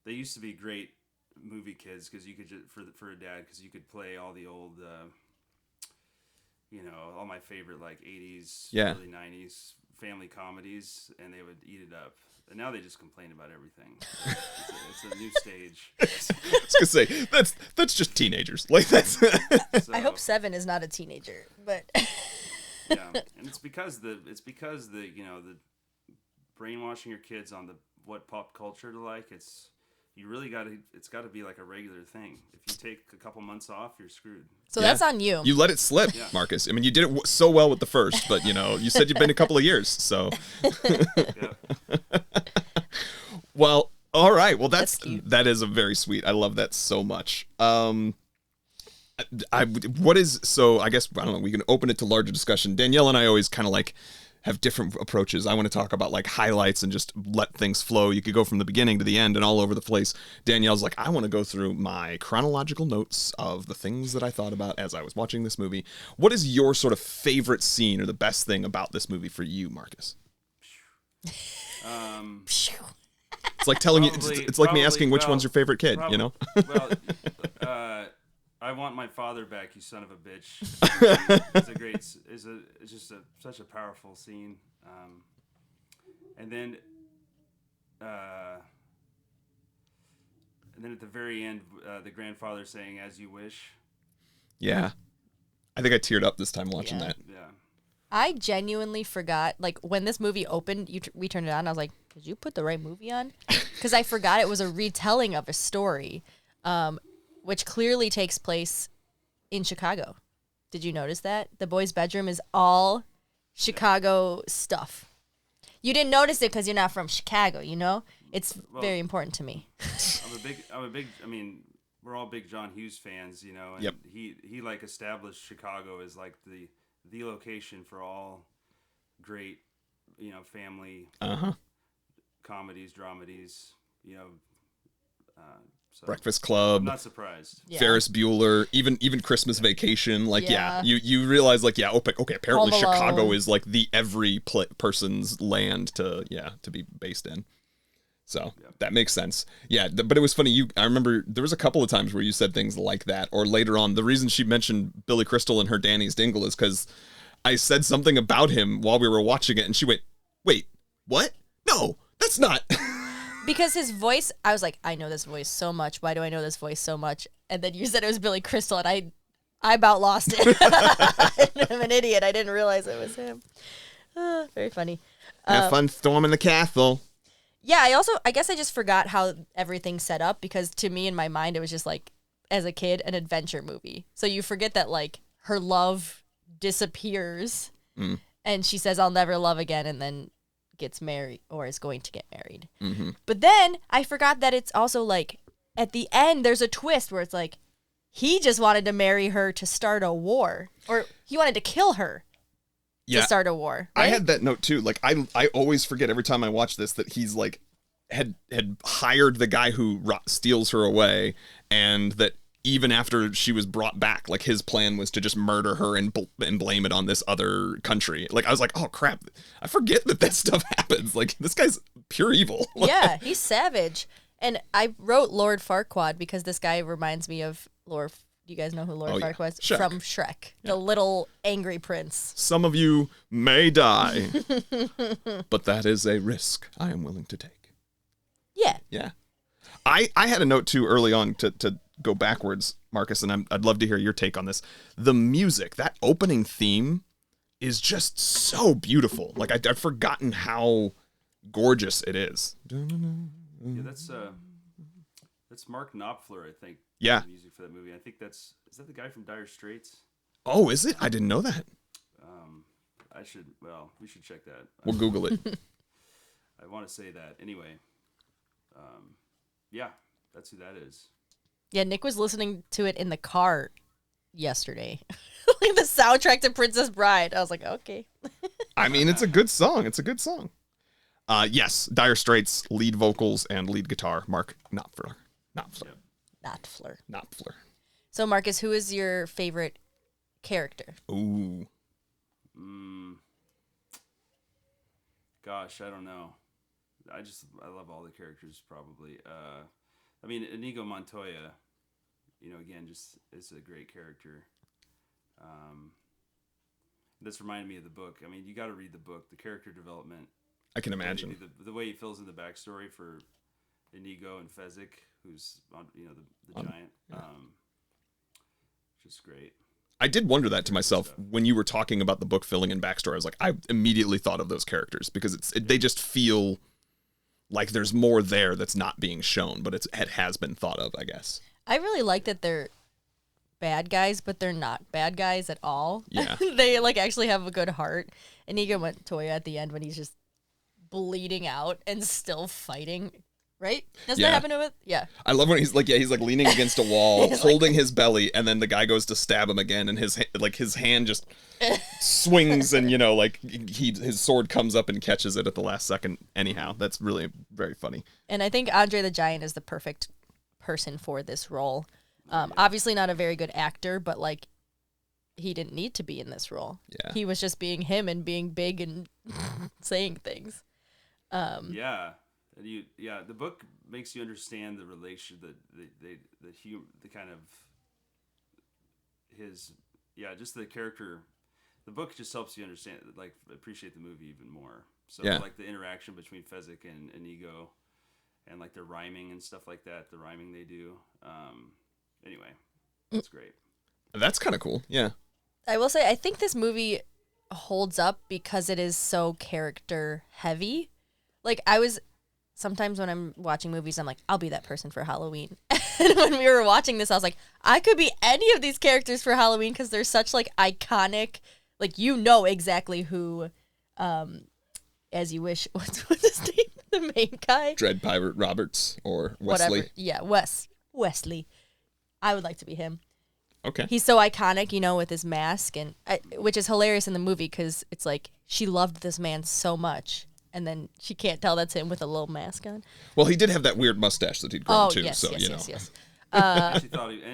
Speaker 1: they used to be great movie kids because you could for a dad because you could play all the old. All my favorite like 80s, early 90s family comedies, and they would eat it up. And now they just complain about everything. It's a new stage.
Speaker 4: I was gonna say that's just teenagers. Like that's.
Speaker 2: I hope 7 is not a teenager, but.
Speaker 1: Yeah, and it's because the brainwashing your kids on what pop culture to like. It's got to be like a regular thing. If you take a couple months off, you're screwed.
Speaker 2: So that's on you.
Speaker 4: You let it slip, Marcus. I mean, you did it so well with the first, but you said you've been a couple of years, so.
Speaker 1: Yeah.
Speaker 4: Well, all right. Well,
Speaker 2: That's cute.
Speaker 4: that is a very sweet. I love that so much. I guess I don't know. We can open it to larger discussion. Danielle and I always kind of like have different approaches. I want to talk about like highlights and just let things flow. You could go from the beginning to the end and all over the place. Danielle's like, I want to go through my chronological notes of the things that I thought about as I was watching this movie. What is your sort of favorite scene or the best thing about this movie for you, Marcus? It's like telling you. It's like me asking which one's your favorite kid.
Speaker 1: Well, I want my father back, you son of a bitch. It's just such a powerful scene. And then at the very end, the grandfather saying "As you wish."
Speaker 4: Yeah, I think I teared up this time watching that.
Speaker 1: Yeah.
Speaker 2: I genuinely forgot, like, when this movie opened, we turned it on, I was like, did you put the right movie on? Because I forgot it was a retelling of a story, which clearly takes place in Chicago. Did you notice that? The boys' bedroom is all Chicago stuff. You didn't notice it because you're not from Chicago, It's very important to me.
Speaker 1: I'm a big, I mean, we're all big John Hughes fans, and
Speaker 4: Yep.
Speaker 1: he like established Chicago as like the location for all great, family comedies, dramedies, so
Speaker 4: Breakfast Club,
Speaker 1: I'm not surprised.
Speaker 2: Yeah.
Speaker 4: Ferris Bueller, even Christmas Vacation. Like,
Speaker 2: Yeah.
Speaker 4: you realize like, okay, apparently
Speaker 2: Home Alone.
Speaker 4: Chicago is like the every person's land to be based in. So that makes sense. Yeah, but it was funny. I remember there was a couple of times where you said things like that, or later on. The reason she mentioned Billy Crystal and her Danny's Dingle is because I said something about him while we were watching it, and she went, "Wait, what? No, that's not."
Speaker 2: Because his voice, I was like, I know this voice so much. Why do I know this voice so much? And then you said it was Billy Crystal, and I about lost it. I'm an idiot. I didn't realize it was him. Very funny.
Speaker 4: Have fun storming the castle.
Speaker 2: Yeah, I guess I just forgot how everything's set up because to me in my mind it was just like, as a kid, an adventure movie. So you forget that like her love disappears and she says, I'll never love again, and then gets married or is going to get married.
Speaker 4: Mm-hmm.
Speaker 2: But then I forgot that it's also like at the end there's a twist where it's like he just wanted to marry her to start a war, or he wanted to kill her. To start a war. Right?
Speaker 4: I had that note too. Like I always forget every time I watch this that he's like had hired the guy who steals her away, and that even after she was brought back, like his plan was to just murder her and blame it on this other country. Like I was like, oh crap, I forget that stuff happens. Like this guy's pure evil.
Speaker 2: Yeah, he's savage. And I wrote Lord Farquaad because this guy reminds me of Lord. You guys know who Lord Farquaad is?
Speaker 4: Shrek.
Speaker 2: From Shrek, the little angry prince.
Speaker 4: Some of you may die, but that is a risk I am willing to take.
Speaker 2: Yeah.
Speaker 4: Yeah. I had a note too early on to go backwards, Marcus, and I'd love to hear your take on this. The music, that opening theme is just so beautiful. Like I've forgotten how gorgeous it is.
Speaker 1: Yeah, that's Mark Knopfler, I think.
Speaker 4: Yeah.
Speaker 1: The music for that movie. I think is that the guy from Dire Straits?
Speaker 4: Oh, is it? I didn't know that.
Speaker 1: I should. Well, we should check that.
Speaker 4: We'll Google it.
Speaker 1: I want to say that anyway. Yeah, that's who that is.
Speaker 2: Yeah, Nick was listening to it in the car yesterday. Like the soundtrack to Princess Bride. I was like, okay.
Speaker 4: I mean, it's a good song. It's a good song. Yes, Dire Straits, lead vocals and lead guitar, Mark Knopfler.
Speaker 1: Yep.
Speaker 2: Not Fleur.
Speaker 4: Knopfler.
Speaker 2: So, Marcus, who is your favorite character?
Speaker 4: Ooh.
Speaker 1: Gosh, I don't know. I love all the characters probably. I mean, Inigo Montoya, again, just is a great character. This reminded me of the book. I mean, you got to read the book. The character development.
Speaker 4: I can imagine.
Speaker 1: The way he fills in the backstory for Inigo and Fezzik, who's the giant.
Speaker 4: Yeah.
Speaker 1: Just great.
Speaker 4: I did wonder that to myself when you were talking about the book filling in backstory. I was like, I immediately thought of those characters because they just feel like there's more there that's not being shown, but it has been thought of, I guess.
Speaker 2: I really like that they're bad guys, but they're not bad guys at all.
Speaker 4: Yeah.
Speaker 2: They actually have a good heart. And Inigo Montoya at the end when he's just bleeding out and still fighting. Right? Doesn't that happen to him? Yeah.
Speaker 4: I love when he's leaning against a wall, holding his belly, and then the guy goes to stab him again, and his hand just swings, and his sword comes up and catches it at the last second. Anyhow, that's really very funny.
Speaker 2: And I think Andre the Giant is the perfect person for this role. Obviously not a very good actor, but he didn't need to be in this role.
Speaker 4: Yeah.
Speaker 2: He was just being him and being big and saying things.
Speaker 1: Yeah. The book makes you understand the relation, the kind of his, just the character. The book just helps you understand, appreciate the movie even more. So, the interaction between Fezzik and Inigo, and their rhyming and stuff like that, the rhyming they do. Anyway, that's great.
Speaker 4: That's kind of cool. Yeah.
Speaker 2: I will say, I think this movie holds up because it is so character heavy. Sometimes when I'm watching movies, I'm like, I'll be that person for Halloween. And when we were watching this, I was like, I could be any of these characters for Halloween because they're such iconic, exactly who, As You Wish, what's his name? The main guy?
Speaker 4: Dread Pirate Roberts or Wesley.
Speaker 2: Whatever. Yeah, Wesley. I would like to be him.
Speaker 4: Okay.
Speaker 2: He's so iconic, with his mask, and which is hilarious in the movie because it's she loved this man so much. And then she can't tell that's him with a little mask on.
Speaker 4: Well, he did have that weird mustache that he'd grown too.
Speaker 2: Yes,
Speaker 4: so
Speaker 2: yes.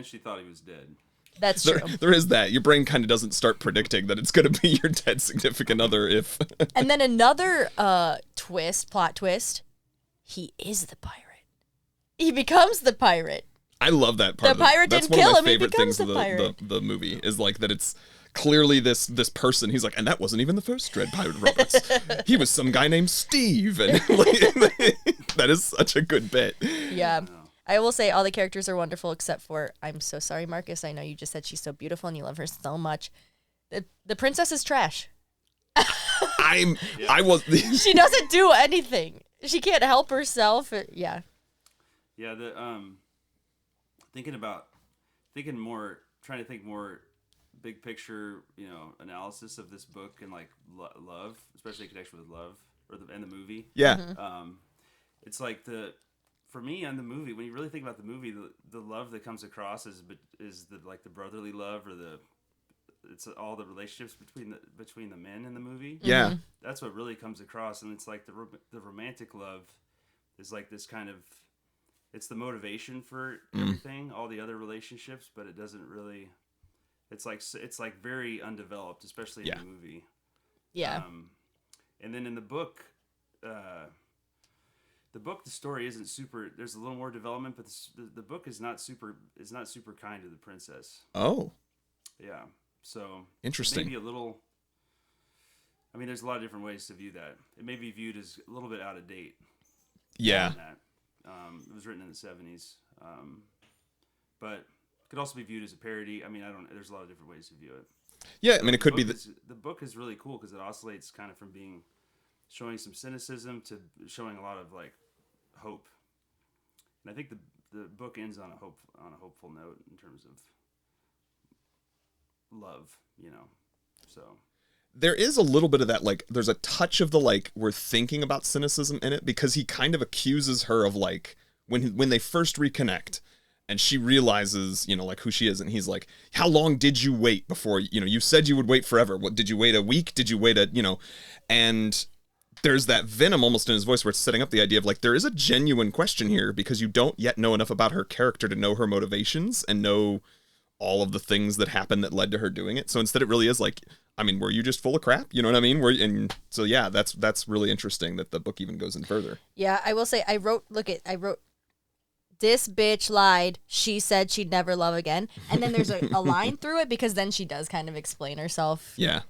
Speaker 1: She thought he was dead.
Speaker 2: That's true.
Speaker 4: There is that. Your brain kind of doesn't start predicting that it's going to be your dead significant other if.
Speaker 2: And then another plot twist. He is the pirate. He becomes the pirate.
Speaker 4: I love that part.
Speaker 2: The pirate
Speaker 4: That's
Speaker 2: didn't
Speaker 4: one
Speaker 2: kill
Speaker 4: of my
Speaker 2: him, he
Speaker 4: favorite things of
Speaker 2: becomes the pirate.
Speaker 4: the movie is that it's clearly this person. He's and that wasn't even the first Dread Pirate Roberts. He was some guy named Steve, and that is such a good bit.
Speaker 2: Yeah. I will say all the characters are wonderful except for, I'm so sorry, Marcus. I know you just said she's so beautiful and you love her so much. The princess is trash.
Speaker 4: She
Speaker 2: doesn't do anything. She can't help herself. Yeah.
Speaker 1: Yeah. Trying to think more big picture, analysis of this book and love, especially in connection with love and the movie.
Speaker 4: Yeah.
Speaker 2: Mm-hmm.
Speaker 1: It's for me on the movie, when you really think about the movie, the love that comes across is the brotherly love it's all the relationships between the men in the movie.
Speaker 4: Yeah.
Speaker 1: That's what really comes across, and it's the romantic love is this kind of, it's the motivation for everything, all the other relationships, but it doesn't really. It's very undeveloped, especially in the movie.
Speaker 2: Yeah.
Speaker 1: And then in the book, the story isn't super. There's a little more development, but the book is not super kind to the princess.
Speaker 4: Oh.
Speaker 1: Yeah. So
Speaker 4: interesting.
Speaker 1: Maybe a little. I mean, there's a lot of different ways to view that. It may be viewed as a little bit out of date.
Speaker 4: Yeah.
Speaker 1: It was written in the 70s, but could also be viewed as a parody. I mean, there's a lot of different ways to view it.
Speaker 4: Yeah, I mean, it could be
Speaker 1: the book is really cool because it oscillates kind of from showing some cynicism to showing a lot of hope. And I think the book ends on a hopeful note in terms of love, So
Speaker 4: there is a little bit of that, like, there's a touch of the, like, we're thinking about cynicism in it, because he kind of accuses her of, like, when they first reconnect, and she realizes, you know, like, who she is, and he's like, how long did you wait before, you know, you said you would wait forever. What, did you wait a week? Did you wait you know, and there's that venom almost in his voice where it's setting up the idea of, like, there is a genuine question here, because you don't yet know enough about her character to know her motivations and know all of the things that happened that led to her doing it. So instead it really is like, I mean, were you just full of crap? You know what I mean? And so, yeah, that's really interesting that the book even goes in further.
Speaker 2: Yeah, I will say, I wrote, this bitch lied. She said she'd never love again. And then there's a line through it, because then she does kind of explain herself.
Speaker 4: Yeah.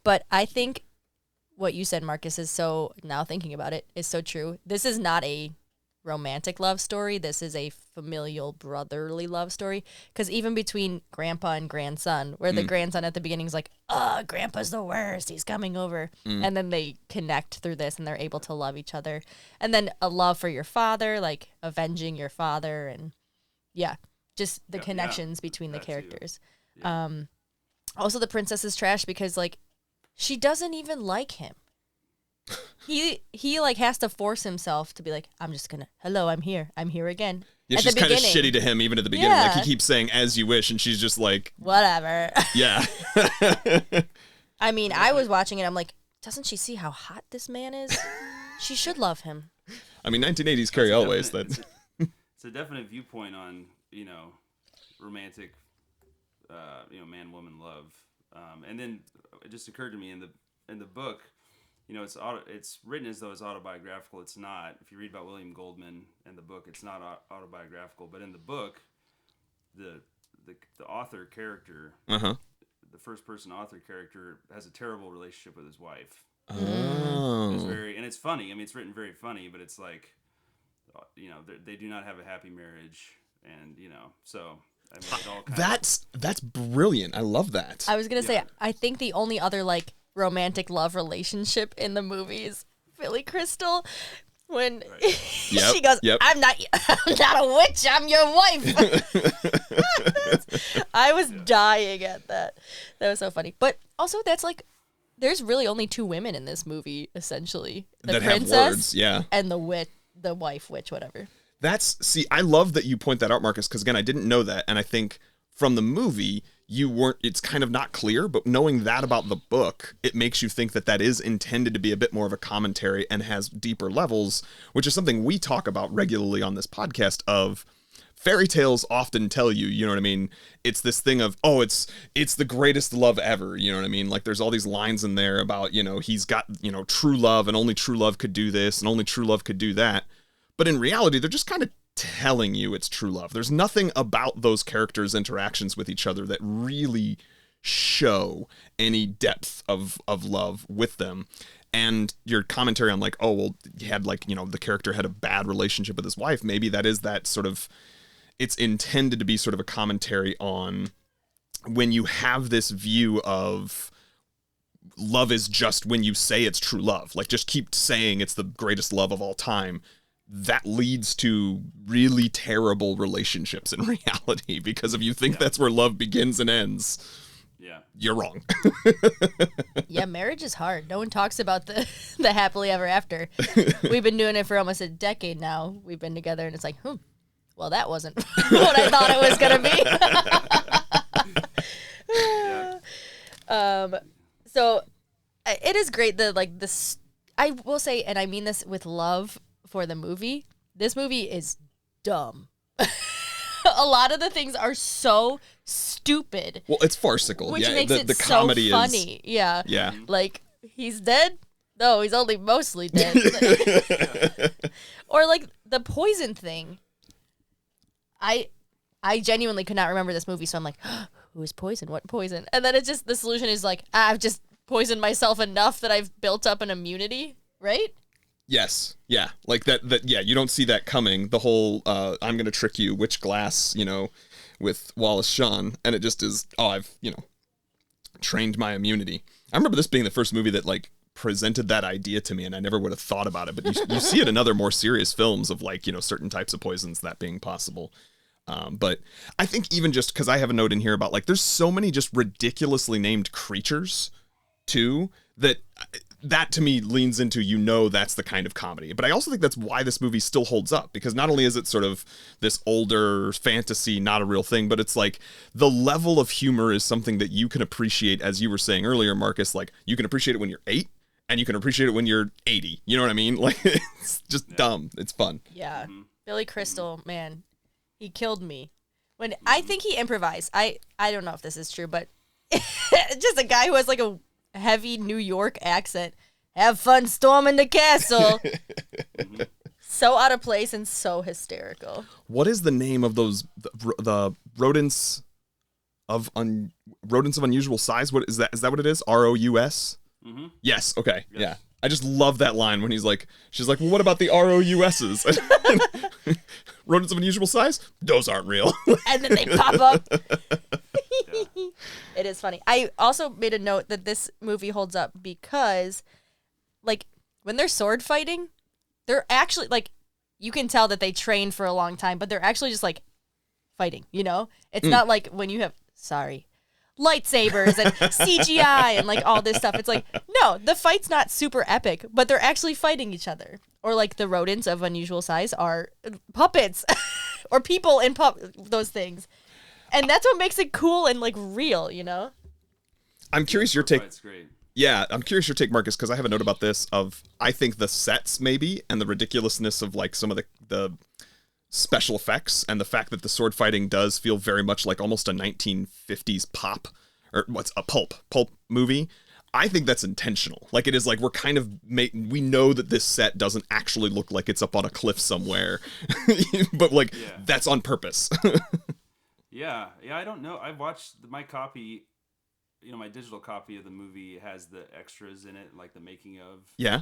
Speaker 2: But I think what you said, Marcus, is so, now thinking about it, is so true. This is not a romantic love story. This is a familial, brotherly love story. Because even between grandpa and grandson, where the grandson at the beginning is like, grandpa's the worst, he's coming over. And then they connect through this and they're able to love each other. And then a love for your father, like avenging your father, and just the connections between the characters. Also, the princess is trash because, like, she doesn't even like him. He like has to force himself to be like, I'm just gonna, hello, I'm here again.
Speaker 4: Yeah, she's kind of shitty to him even at the beginning. Like, he keeps saying, as you wish, and she's just like,
Speaker 2: whatever.
Speaker 4: Yeah.
Speaker 2: I mean, I was watching it, I'm like, doesn't she see how hot this man is? She should love him.
Speaker 4: I mean, 1980s Carrie Always.
Speaker 1: It's a definite viewpoint on, you know, romantic, you know, man-woman love. And then it just occurred to me in the book, you know, it's written as though it's autobiographical. It's not. If you read about William Goldman in the book, it's not autobiographical. But in the book, the author character, the first person author character, has a terrible relationship with his wife.
Speaker 4: Oh.
Speaker 1: And it's funny. I mean, it's written very funny, but it's like, you know, they do not have a happy marriage, and you know, so. I mean, it all
Speaker 4: that's brilliant. I love that.
Speaker 2: I was gonna say, I think the only other like romantic love relationship in the movie is Billy Crystal, when she goes, I'm not a witch, I'm your wife. I was dying at that. That was so funny. But also, that's like, there's really only two women in this movie, essentially. The
Speaker 4: that
Speaker 2: princess
Speaker 4: have words,
Speaker 2: and the wife witch, whatever.
Speaker 4: I love that you point that out, Marcus, because again, I didn't know that, and I think from the movie, it's kind of not clear, but knowing that about the book, it makes you think that is intended to be a bit more of a commentary and has deeper levels, which is something we talk about regularly on this podcast of fairy tales often tell you, you know what I mean? It's this thing of, it's the greatest love ever, you know what I mean? Like, there's all these lines in there about, you know, he's got, you know, true love, and only true love could do this, and only true love could do that. But in reality, they're just kind of telling you it's true love. There's nothing about those characters' interactions with each other that really show any depth of love with them. And your commentary on like, oh, well, he had like, you know, the character had a bad relationship with his wife. Maybe that is that sort of, it's intended to be sort of a commentary on when you have this view of love is just when you say it's true love. Like, just keep saying it's the greatest love of all time. That leads to really terrible relationships in reality, because if you think that's where love begins and ends, you're wrong.
Speaker 2: Yeah, marriage is hard. No one talks about the happily ever after. We've been doing it for almost a decade now. We've been together, and it's like, well, that wasn't what I thought it was going to be. So it is great that, like, this, I will say, and I mean this with love for the movie, this movie is dumb. A lot of the things are so stupid.
Speaker 4: Well, it's farcical.
Speaker 2: Which makes it the comedy so funny. Yeah. Like, he's dead? No, he's only mostly dead. Or like the poison thing. I genuinely could not remember this movie, so I'm like, who is poison? What poison? And then it's just, the solution is like, I've just poisoned myself enough that I've built up an immunity, right?
Speaker 4: Yes. Yeah. Like that, you don't see that coming. The whole, I'm going to trick you, witch glass, you know, with Wallace Shawn. And it just is, I've, you know, trained my immunity. I remember this being the first movie that, like, presented that idea to me, and I never would have thought about it. But you see it in other more serious films of, like, you know, certain types of poisons, that being possible. But I think even just because I have a note in here about, like, there's so many just ridiculously named creatures too, that to me leans into, that's the kind of comedy. But I also think that's why this movie still holds up, because not only is it sort of this older fantasy, not a real thing, but it's like the level of humor is something that you can appreciate, as you were saying earlier, Marcus, like you can appreciate it when you're 8 and you can appreciate it when you're 80. You know what I mean? Like, it's just dumb. It's fun.
Speaker 2: Yeah. Billy Crystal, man, he killed me. When I think he improvised. I don't know if this is true, but just a guy who has like a heavy New York accent. Have fun storming the castle. So out of place and so hysterical.
Speaker 4: What is the name of those the rodents of unusual size? What is that? Is that what it is? ROUS? Mm-hmm. Yes. Okay. Yes. Yeah. I just love that line when she's like, well, what about the ROUSs? Rodents of unusual size? Those aren't real.
Speaker 2: And then they pop up. It is funny. I also made a note that this movie holds up because, like, when they're sword fighting, they're actually, like, you can tell that they train for a long time, but they're actually just, like, fighting, you know? It's not like when you have, lightsabers and CGI and, like, all this stuff. It's like, no, the fight's not super epic, but they're actually fighting each other. Or, like, the rodents of unusual size are puppets or people in those things. And that's what makes it cool and, like, real, you know?
Speaker 4: I'm curious your take.
Speaker 1: It's great.
Speaker 4: Yeah, I'm curious your take, Marcus, because I have a note about this of, I think the sets maybe and the ridiculousness of, like, some of the special effects and the fact that the sword fighting does feel very much like almost a 1950s pop or what's a pulp movie. I think that's intentional. Like, it is like we're kind of we know that this set doesn't actually look like it's up on a cliff somewhere, but like that's on purpose.
Speaker 1: Yeah, I don't know. I've watched my copy. My digital copy of the movie has the extras in it, like the making of.
Speaker 4: Yeah.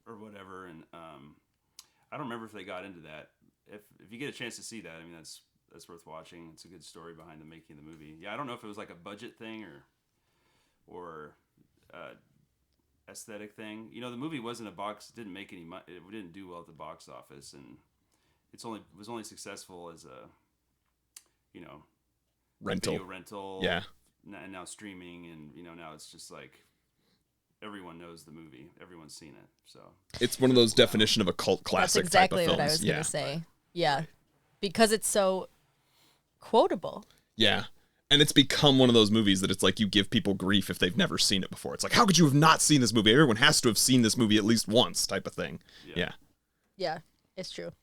Speaker 1: Or whatever, and I don't remember if they got into that. If you get a chance to see that, I mean that's worth watching. It's a good story behind the making of the movie. Yeah, I don't know if it was like a budget thing or aesthetic thing. The movie wasn't didn't make any money. It didn't do well at the box office, and was only successful as a video rental.
Speaker 4: Yeah.
Speaker 1: And now streaming, and now it's just like everyone knows the movie. Everyone's seen it. So
Speaker 4: it's one of those definition of a cult classic.
Speaker 2: That's exactly
Speaker 4: type of
Speaker 2: what
Speaker 4: films.
Speaker 2: I was going to say. Yeah. Because it's so quotable.
Speaker 4: Yeah. And it's become one of those movies that it's like you give people grief if they've never seen it before. It's like, how could you have not seen this movie? Everyone has to have seen this movie at least once type of thing. Yeah.
Speaker 2: Yeah, it's true.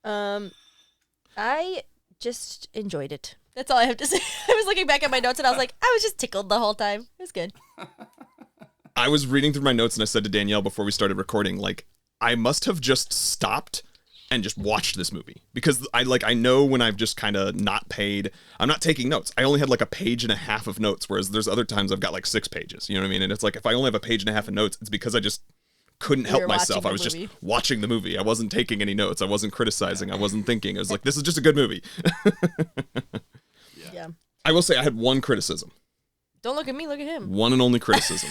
Speaker 2: I just enjoyed it. That's all I have to say. I was looking back at my notes and I was like, I was just tickled the whole time. It was good.
Speaker 4: I was reading through my notes and I said to Danielle before we started recording, like, I must have just stopped and just watched this movie because I know when I've just kind of not paid, I'm not taking notes. I only had like a page and a half of notes, whereas there's other times I've got like 6 pages. You know what I mean? And it's like, if I only have a page and a half of notes, it's because I just couldn't help myself. I was just watching the movie. I wasn't taking any notes. I wasn't criticizing. I wasn't thinking. I was like, this is just a good movie.
Speaker 2: Yeah.
Speaker 4: I will say I had one criticism.
Speaker 2: Don't look at me, look at him.
Speaker 4: One and only criticism.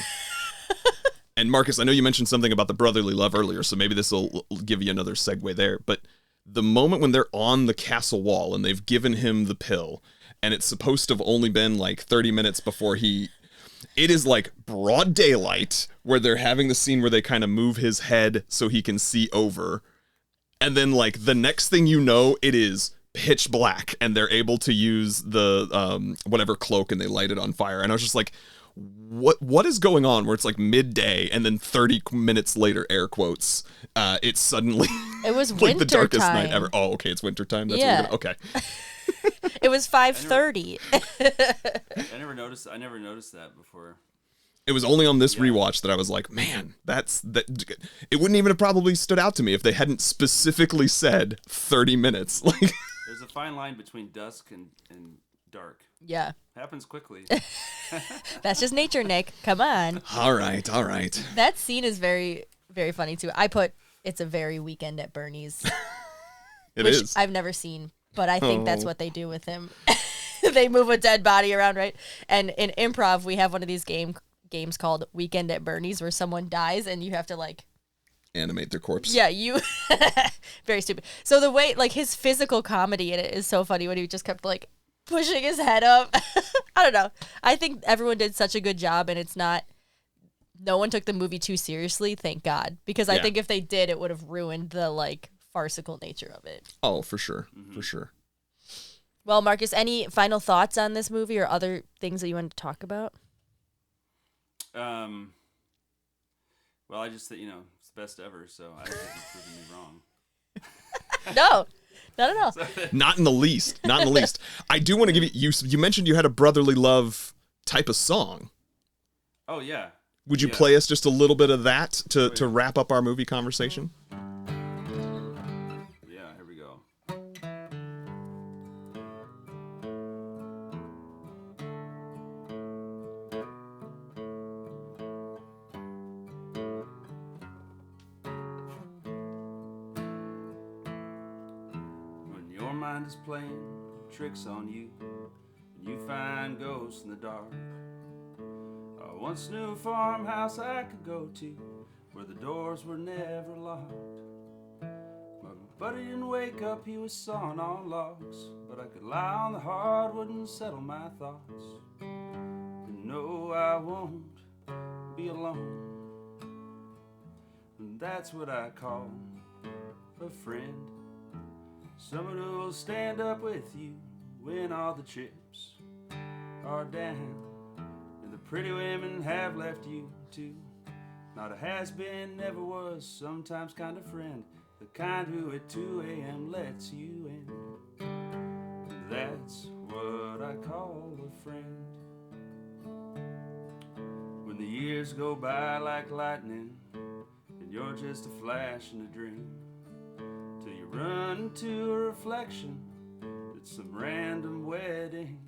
Speaker 4: And Marcus, I know you mentioned something about the brotherly love earlier, so maybe this will give you another segue there. But the moment when they're on the castle wall and they've given him the pill, and it's supposed to have only been like 30 minutes before it is like broad daylight where they're having the scene where they kind of move his head so he can see over. And then like the next thing you know, it is pitch black and they're able to use the whatever cloak and they light it on fire. And I was just like, what is going on where it's like midday and then 30 minutes later, air quotes, it's suddenly
Speaker 2: it was
Speaker 4: like
Speaker 2: winter
Speaker 4: the darkest
Speaker 2: time.
Speaker 4: night ever. Oh, okay, it's winter time. That's
Speaker 2: yeah.
Speaker 4: Okay.
Speaker 2: It was 5:30.
Speaker 1: I never noticed that before.
Speaker 4: It was only on this rewatch that I was like, man, that it wouldn't even have probably stood out to me if they hadn't specifically said 30 minutes. Like
Speaker 1: there's a fine line between dusk and dark.
Speaker 2: Yeah.
Speaker 1: Happens quickly.
Speaker 2: That's just nature, Nick. Come on.
Speaker 4: All right.
Speaker 2: That scene is very, very funny too. I put it's a very Weekend at Bernie's.
Speaker 4: Which
Speaker 2: is. I've never seen, but I think that's what they do with him. They move a dead body around, right? And in improv, we have one of these games called Weekend at Bernie's where someone dies and you have to like
Speaker 4: animate their corpse.
Speaker 2: Yeah, very stupid. So the way like his physical comedy in it is so funny when he just kept like pushing his head up. I don't know. I think everyone did such a good job and it's not no one took the movie too seriously, thank God. Because I
Speaker 4: Yeah.
Speaker 2: think if they did, it would have ruined the, like, farcical nature of it.
Speaker 4: Oh, for sure. For sure.
Speaker 2: Well, Marcus, any final thoughts on this movie or other things that you wanted to talk about?
Speaker 1: Well, I just think, it's the best ever, so I think it's proving me wrong.
Speaker 2: No, not at all.
Speaker 4: Not in the least. Not in the least. I do want to give you mentioned you had a brotherly love type of song.
Speaker 1: Oh, yeah.
Speaker 4: Would you
Speaker 1: Yeah.
Speaker 4: play us just a little bit of that to wrap up our movie conversation?
Speaker 1: Yeah, here we go. When your mind is playing tricks on you, and you find ghosts in the dark, I once knew a farmhouse I could go to, where the doors were never locked. My buddy didn't wake up, he was sawing on logs, but I could lie on the hardwood and settle my thoughts. And no, I won't be alone. And that's what I call a friend. Someone who will stand up with you when all the chips are down and the pretty women have left you too. Not a has-been, never was, sometimes kind of friend, the kind who at 2 a.m. lets you in. That's what I call a friend. When the years go by like lightning and you're just a flash in a dream, till you run into a reflection at some random wedding.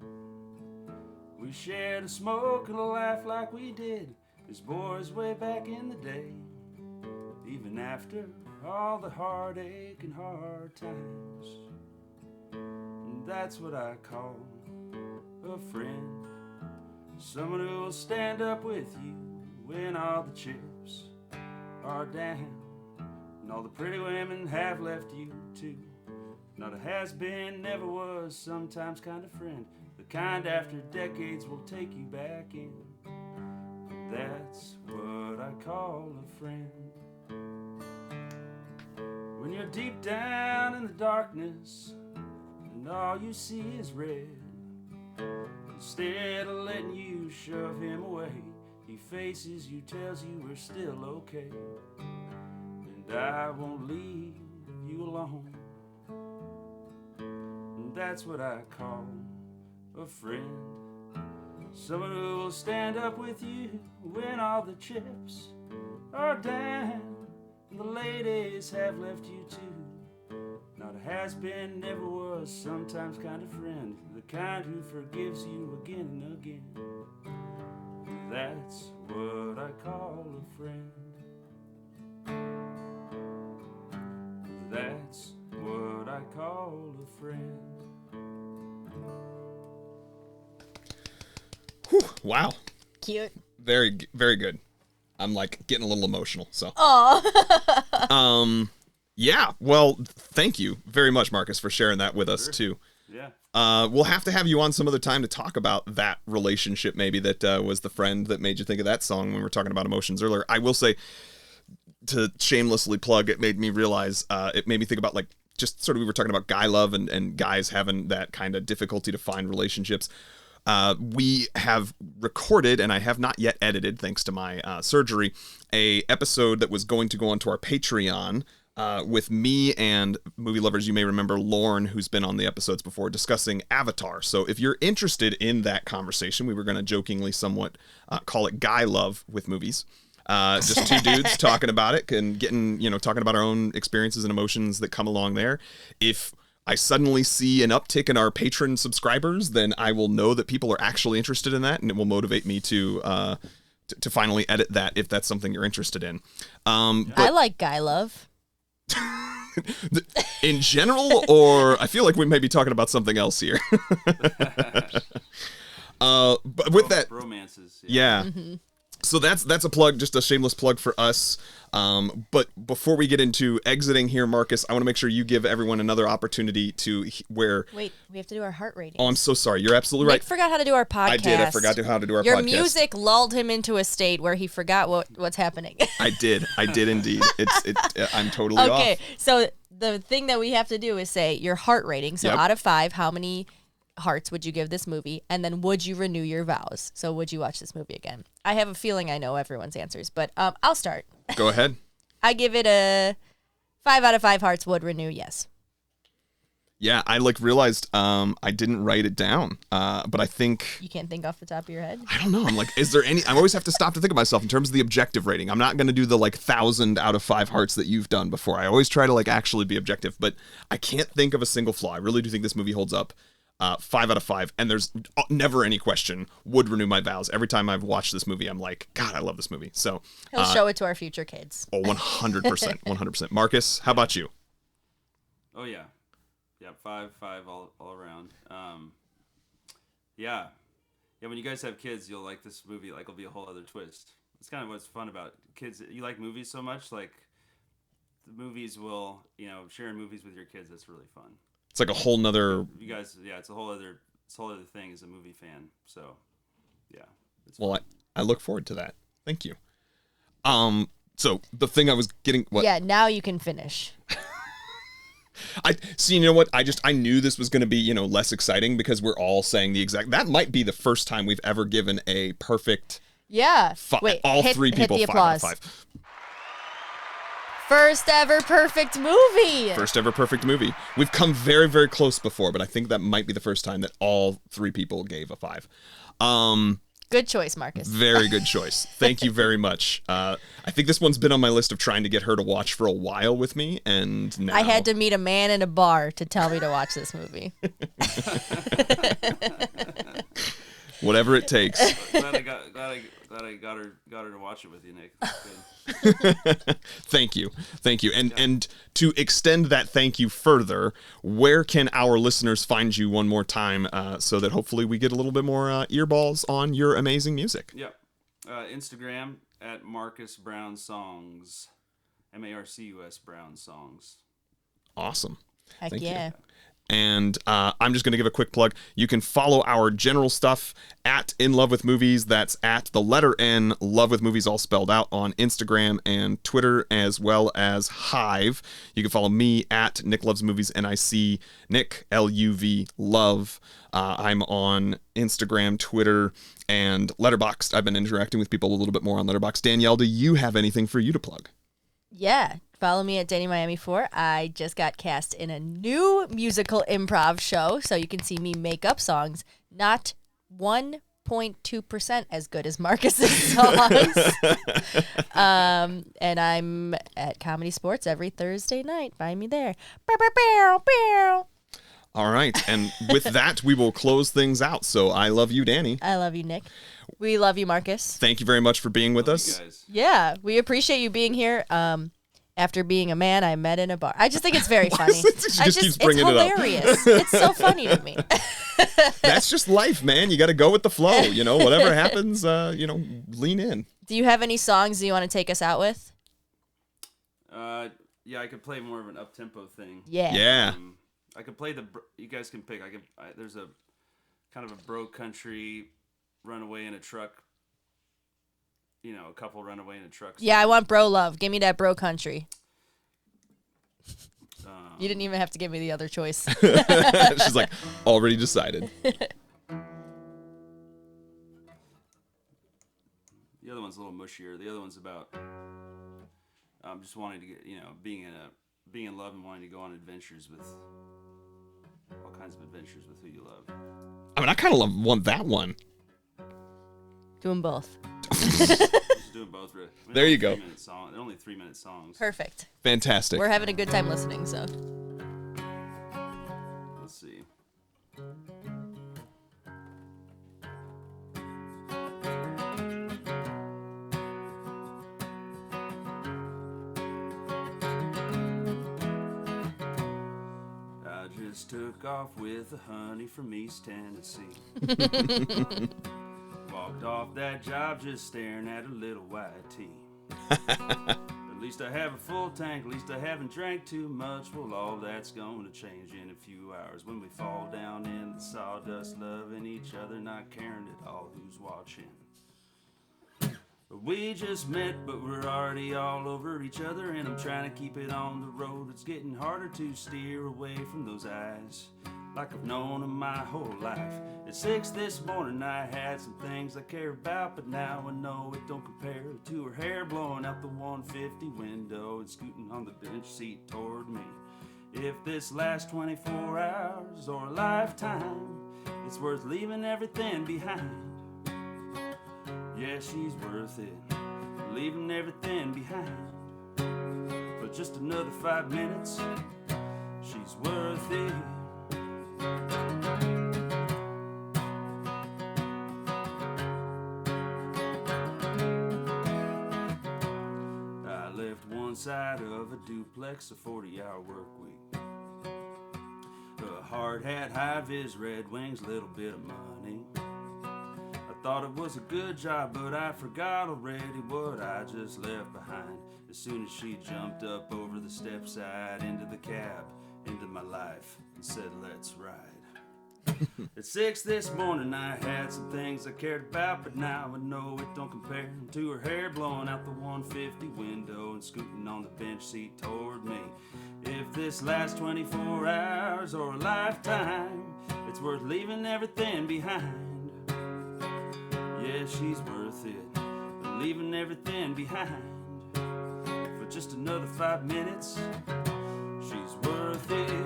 Speaker 1: We shared a smoke and a laugh like we did as boys way back in the day, even after all the heartache and hard times. And that's what I call a friend. Someone who will stand up with you when all the chips are down and all the pretty women have left you too. Not a has-been, never was, sometimes kind of friend, the kind after decades will take you back in. That's what I call a friend. When you're deep down in the darkness and all you see is red, instead of letting you shove him away, he faces you, tells you we're still okay, and I won't leave you alone. And that's what I call a friend. Someone who will stand up with you when all the chips are down and the ladies have left you too. Not a has-been, never was, sometimes kind of friend, the kind who forgives you again and again. That's what I call a friend. That's what I call a friend.
Speaker 4: Whew, wow.
Speaker 2: Cute.
Speaker 4: Very, very good. I'm like getting a little emotional. So, yeah. Well, thank you very much, Marcus, for sharing that with us too.
Speaker 1: Yeah.
Speaker 4: We'll have to have you on some other time to talk about that relationship. Maybe that was the friend that made you think of that song when we were talking about emotions earlier. I will say, to shamelessly plug, it made me realize. It made me think about like just sort of we were talking about guy love and guys having that kind of difficulty to find relationships. We have recorded, and I have not yet edited, thanks to my surgery, a episode that was going to go onto our Patreon with me and movie lovers. You may remember Lauren, who's been on the episodes before, discussing Avatar. So if you're interested in that conversation, we were going to jokingly somewhat call it guy love with movies. Just two dudes talking about it and getting, talking about our own experiences and emotions that come along there. If I suddenly see an uptick in our patron subscribers, then I will know that people are actually interested in that, and it will motivate me to finally edit that if that's something you're interested in.
Speaker 2: I like guy love.
Speaker 4: In general, or I feel like we may be talking about something else here. But with that,
Speaker 1: romances.
Speaker 4: yeah. So that's a plug, just a shameless plug for us. But before we get into exiting here, Marcus, I want to make sure you give everyone another opportunity to where.
Speaker 2: Wait, we have to do our heart ratings.
Speaker 4: Oh, I'm so sorry. You're absolutely
Speaker 2: Nick
Speaker 4: right.
Speaker 2: forgot how to do our podcast.
Speaker 4: I did. I forgot how to do our podcast.
Speaker 2: Your music lulled him into a state where he forgot what's happening.
Speaker 4: I did indeed. I'm totally off.
Speaker 2: Okay, so the thing that we have to do is say your heart rating. So
Speaker 4: Yep.
Speaker 2: out of 5, how many hearts would you give this movie? And then would you renew your vows? So would you watch this movie again? I have a feeling I know everyone's answers, but I'll start.
Speaker 4: Go ahead.
Speaker 2: I give it a 5 out of 5 hearts would renew, yes.
Speaker 4: Yeah, I realized I didn't write it down, but I think
Speaker 2: You can't think off the top of your head?
Speaker 4: I don't know. I'm like, is there any? I always have to stop to think of myself in terms of the objective rating. I'm not going to do the 1,000 out of 5 hearts that you've done before. I always try to actually be objective, but I can't think of a single flaw. I really do think this movie holds up. 5 out of 5, and there's never any question. Would renew my vows. Every time I've watched this movie, I'm like, God, I love this movie. So
Speaker 2: He'll show it to our future kids.
Speaker 4: oh, 100%, 100%. Marcus, how about you?
Speaker 1: Oh yeah, 5 all around. Yeah. When you guys have kids, you'll like this movie. It'll be a whole other twist. It's kind of what's fun about kids. You like movies so much, the movies will, sharing movies with your kids. That's really fun.
Speaker 4: It's like a whole nother.
Speaker 1: You guys, it's a whole other thing as a movie fan. So, yeah.
Speaker 4: Well, I look forward to that. Thank you. So the thing I was getting. What?
Speaker 2: Yeah, now you can finish.
Speaker 4: I see. You know what? I knew this was going to be less exciting because we're all saying the exact. That might be the first time we've ever given a perfect.
Speaker 2: Yeah. Wait.
Speaker 4: All
Speaker 2: hit,
Speaker 4: 3 people.
Speaker 2: Hit the
Speaker 4: 5 out of
Speaker 2: applause.
Speaker 4: 5.
Speaker 2: First ever perfect movie.
Speaker 4: First ever perfect movie. We've come very, very close before, but I think that might be the first time that all 3 people gave a 5.
Speaker 2: Good choice, Marcus.
Speaker 4: Very good choice. Thank you very much. I think this one's been on my list of trying to get her to watch for a while with me, and now
Speaker 2: I had to meet a man in a bar to tell me to watch this movie.
Speaker 4: Whatever it takes.
Speaker 1: Glad I got her to watch it with you, Nick. That's good.
Speaker 4: Thank you. And to extend that thank you further, where can our listeners find you one more time so that hopefully we get a little bit more earballs on your amazing music?
Speaker 1: Yeah. Instagram at Marcus Brown Songs. Marcus Brown Songs.
Speaker 4: Awesome.
Speaker 2: Heck
Speaker 4: Thank
Speaker 2: yeah.
Speaker 4: you. And I'm just going to give a quick plug. You can follow our general stuff at In Love with Movies. That's at the letter N, Love with Movies, all spelled out, on Instagram and Twitter, as well as Hive. You can follow me at Nick Loves Movies, NIC, Nick, LUV, Love. I'm on Instagram, Twitter, and Letterboxd. I've been interacting with people a little bit more on Letterboxd. Danielle, do you have anything for you to plug?
Speaker 2: Yeah. Follow me at Dani Miami 4. I just got cast in a new musical improv show, so you can see me make up songs, not 1.2% as good as Marcus's songs. And I'm at Comedy Sports every Thursday night. Find me there. Bow, bow, bow, bow.
Speaker 4: All right. And with that, we will close things out. So I love you, Dani.
Speaker 2: I love you, Nick. We love you, Marcus.
Speaker 4: Thank you very much for being with
Speaker 1: Love
Speaker 4: us.
Speaker 1: you guys.
Speaker 2: Yeah, we appreciate you being here. After being a man I met in a bar. I just think it's very funny.
Speaker 4: She just keeps bringing
Speaker 2: it's
Speaker 4: it up.
Speaker 2: hilarious. It's so funny to me.
Speaker 4: That's just life, man. You got to go with the flow. Whatever happens, lean in.
Speaker 2: Do you have any songs you want to take us out with?
Speaker 1: Yeah, I could play more of an up-tempo thing.
Speaker 2: Yeah.
Speaker 4: Yeah.
Speaker 1: I could play you guys can pick. There's a kind of a bro country runaway in a truck. A couple runaway in a truck.
Speaker 2: Yeah, I want bro love. Give me that bro country. You didn't even have to give me the other choice.
Speaker 4: She's like, already decided.
Speaker 1: The other one's a little mushier. The other one's about just wanting to get, being in love and wanting to go on adventures with all kinds of adventures with who you love.
Speaker 4: I mean, I kind of want that one.
Speaker 2: Do them both.
Speaker 1: Just doing both.
Speaker 4: There you go.
Speaker 1: They're only 3-minute songs.
Speaker 2: Perfect.
Speaker 4: Fantastic.
Speaker 2: We're having a good time listening, so.
Speaker 1: Let's see. I just took off with the honey from East Tennessee. Walked Worked off that job just staring at a little white tee. At least I have a full tank, at least I haven't drank too much. Well, all that's gonna change in a few hours when we fall down in the sawdust, loving each other, not caring at all who's watching. We just met, but we're already all over each other, and I'm trying to keep it on the road. It's getting harder to steer away from those eyes, like I've known them my whole life. At 6 this morning I had some things I care about, but now I know it don't compare to her hair blowing out the 150 window and scooting on the bench seat toward me. If this lasts 24 hours or a lifetime, it's worth leaving everything behind. Yeah, she's worth it, leaving everything behind. For just another 5 minutes, she's worth it. I left one side of a duplex, a 40-hour work week. A hard hat, high-vis, Red Wings, little bit of money. I thought it was a good job, but I forgot already what I just left behind. As soon as she jumped up over the step side into the cab, into my life, and said, let's ride. At 6 this morning I had some things I cared about, but now I know it don't compare to her hair blowing out the 150 window and scooting on the bench seat toward me. If this lasts 24 hours or a lifetime, it's worth leaving everything behind. Yeah, she's worth it, leaving everything behind. For just another 5 minutes, she's worth it.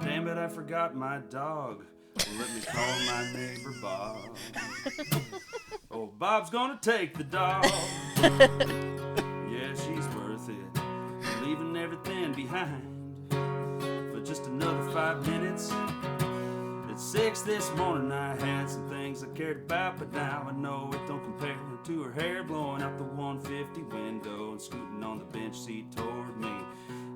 Speaker 1: Damn it, I forgot my dog. Let me call my neighbor Bob. Oh, Bob's gonna take the dog. Yeah, she's worth it, leaving everything behind. For just another 5 minutes. At 6 this morning I had some things I cared about, but now I know it don't compare to her hair blowing out the 150 window and scooting on the bench seat toward me.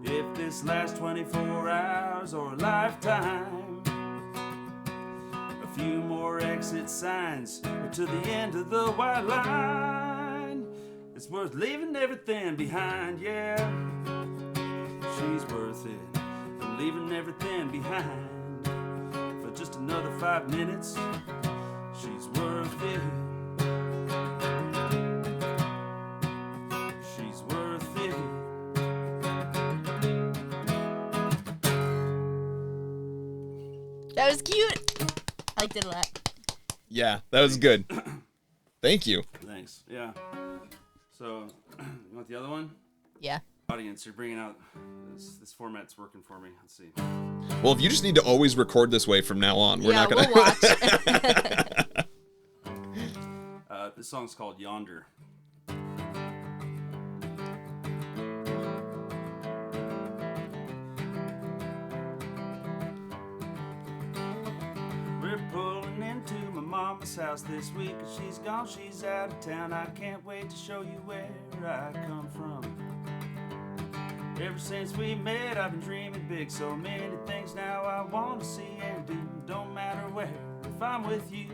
Speaker 1: If this lasts 24 hours or a lifetime, a few more exit signs to the end of the white line. It's worth leaving everything behind, yeah. She's worth it, leaving everything behind. For just another 5 minutes, she's worth it. She's worth it.
Speaker 2: That was cute. I liked it a lot.
Speaker 4: Yeah, that was good. Thank you.
Speaker 1: Thanks. Yeah. So, you want the other one?
Speaker 2: Yeah.
Speaker 1: Audience, you're bringing out this format's working for me. Let's see.
Speaker 4: Well, if you just need to always record this way from now on, we're not gonna.
Speaker 2: We'll watch.
Speaker 1: This song's called Yonder. We're pulling into my mama's house this week, and she's gone, she's out of town. I can't wait to show you where I come from. Ever since we met, I've been dreaming big. So many things now I want to see and do. Don't matter where, if I'm with you.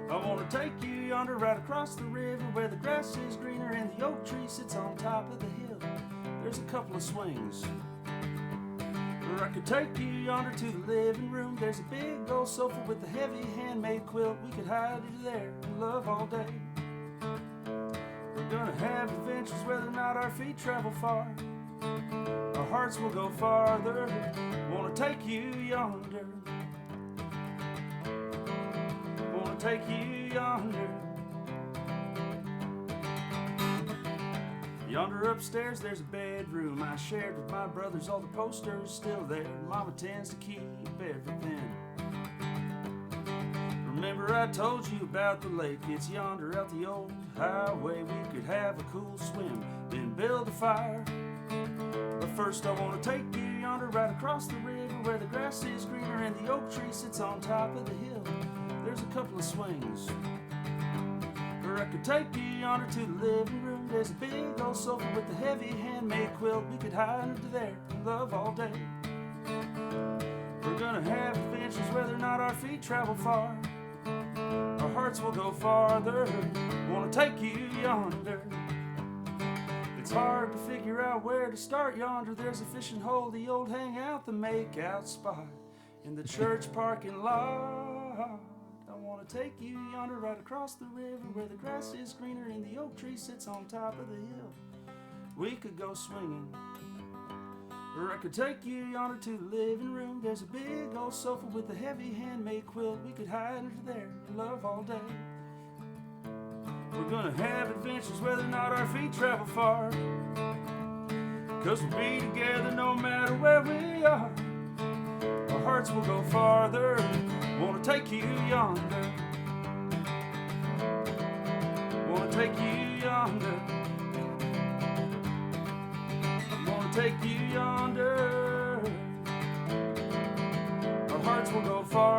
Speaker 1: I want to take you yonder right across the river, where the grass is greener and the oak tree sits on top of the hill. There's a couple of swings. Or I could take you yonder to the living room. There's a big old sofa with a heavy handmade quilt. We could hide it there and love all day. We're gonna have adventures whether or not our feet travel far. Our hearts will go farther. Wanna take you yonder. Wanna take you yonder. Yonder upstairs there's a bedroom I shared with my brothers. All the posters still there. Mama tends to keep everything. Remember I told you about the lake. It's yonder out the old highway. We could have a cool swim, then build a fire. But first I want to take you yonder right across the river, where the grass is greener and the oak tree sits on top of the hill. There's a couple of swings. Or I could take you yonder to the living room. There's a big old sofa with a heavy handmade quilt. We could hide under there and love all day. We're gonna have adventures whether or not our feet travel far. Our hearts will go farther. Wanna take you yonder. It's hard to figure out where to start yonder. There's a fishing hole, the old hangout, the make-out spot in the church parking lot. I wanna take you yonder, right across the river, where the grass is greener and the oak tree sits on top of the hill. We could go swinging, or I could take you yonder to the living room. There's a big old sofa with a heavy handmade quilt. We could hide under there and love all day. We're gonna have adventures whether or not our feet travel far, 'cause we'll be together no matter where we are. Our hearts will go farther. Wanna take you yonder. Wanna take you yonder. Wanna take you yonder. Our hearts will go far.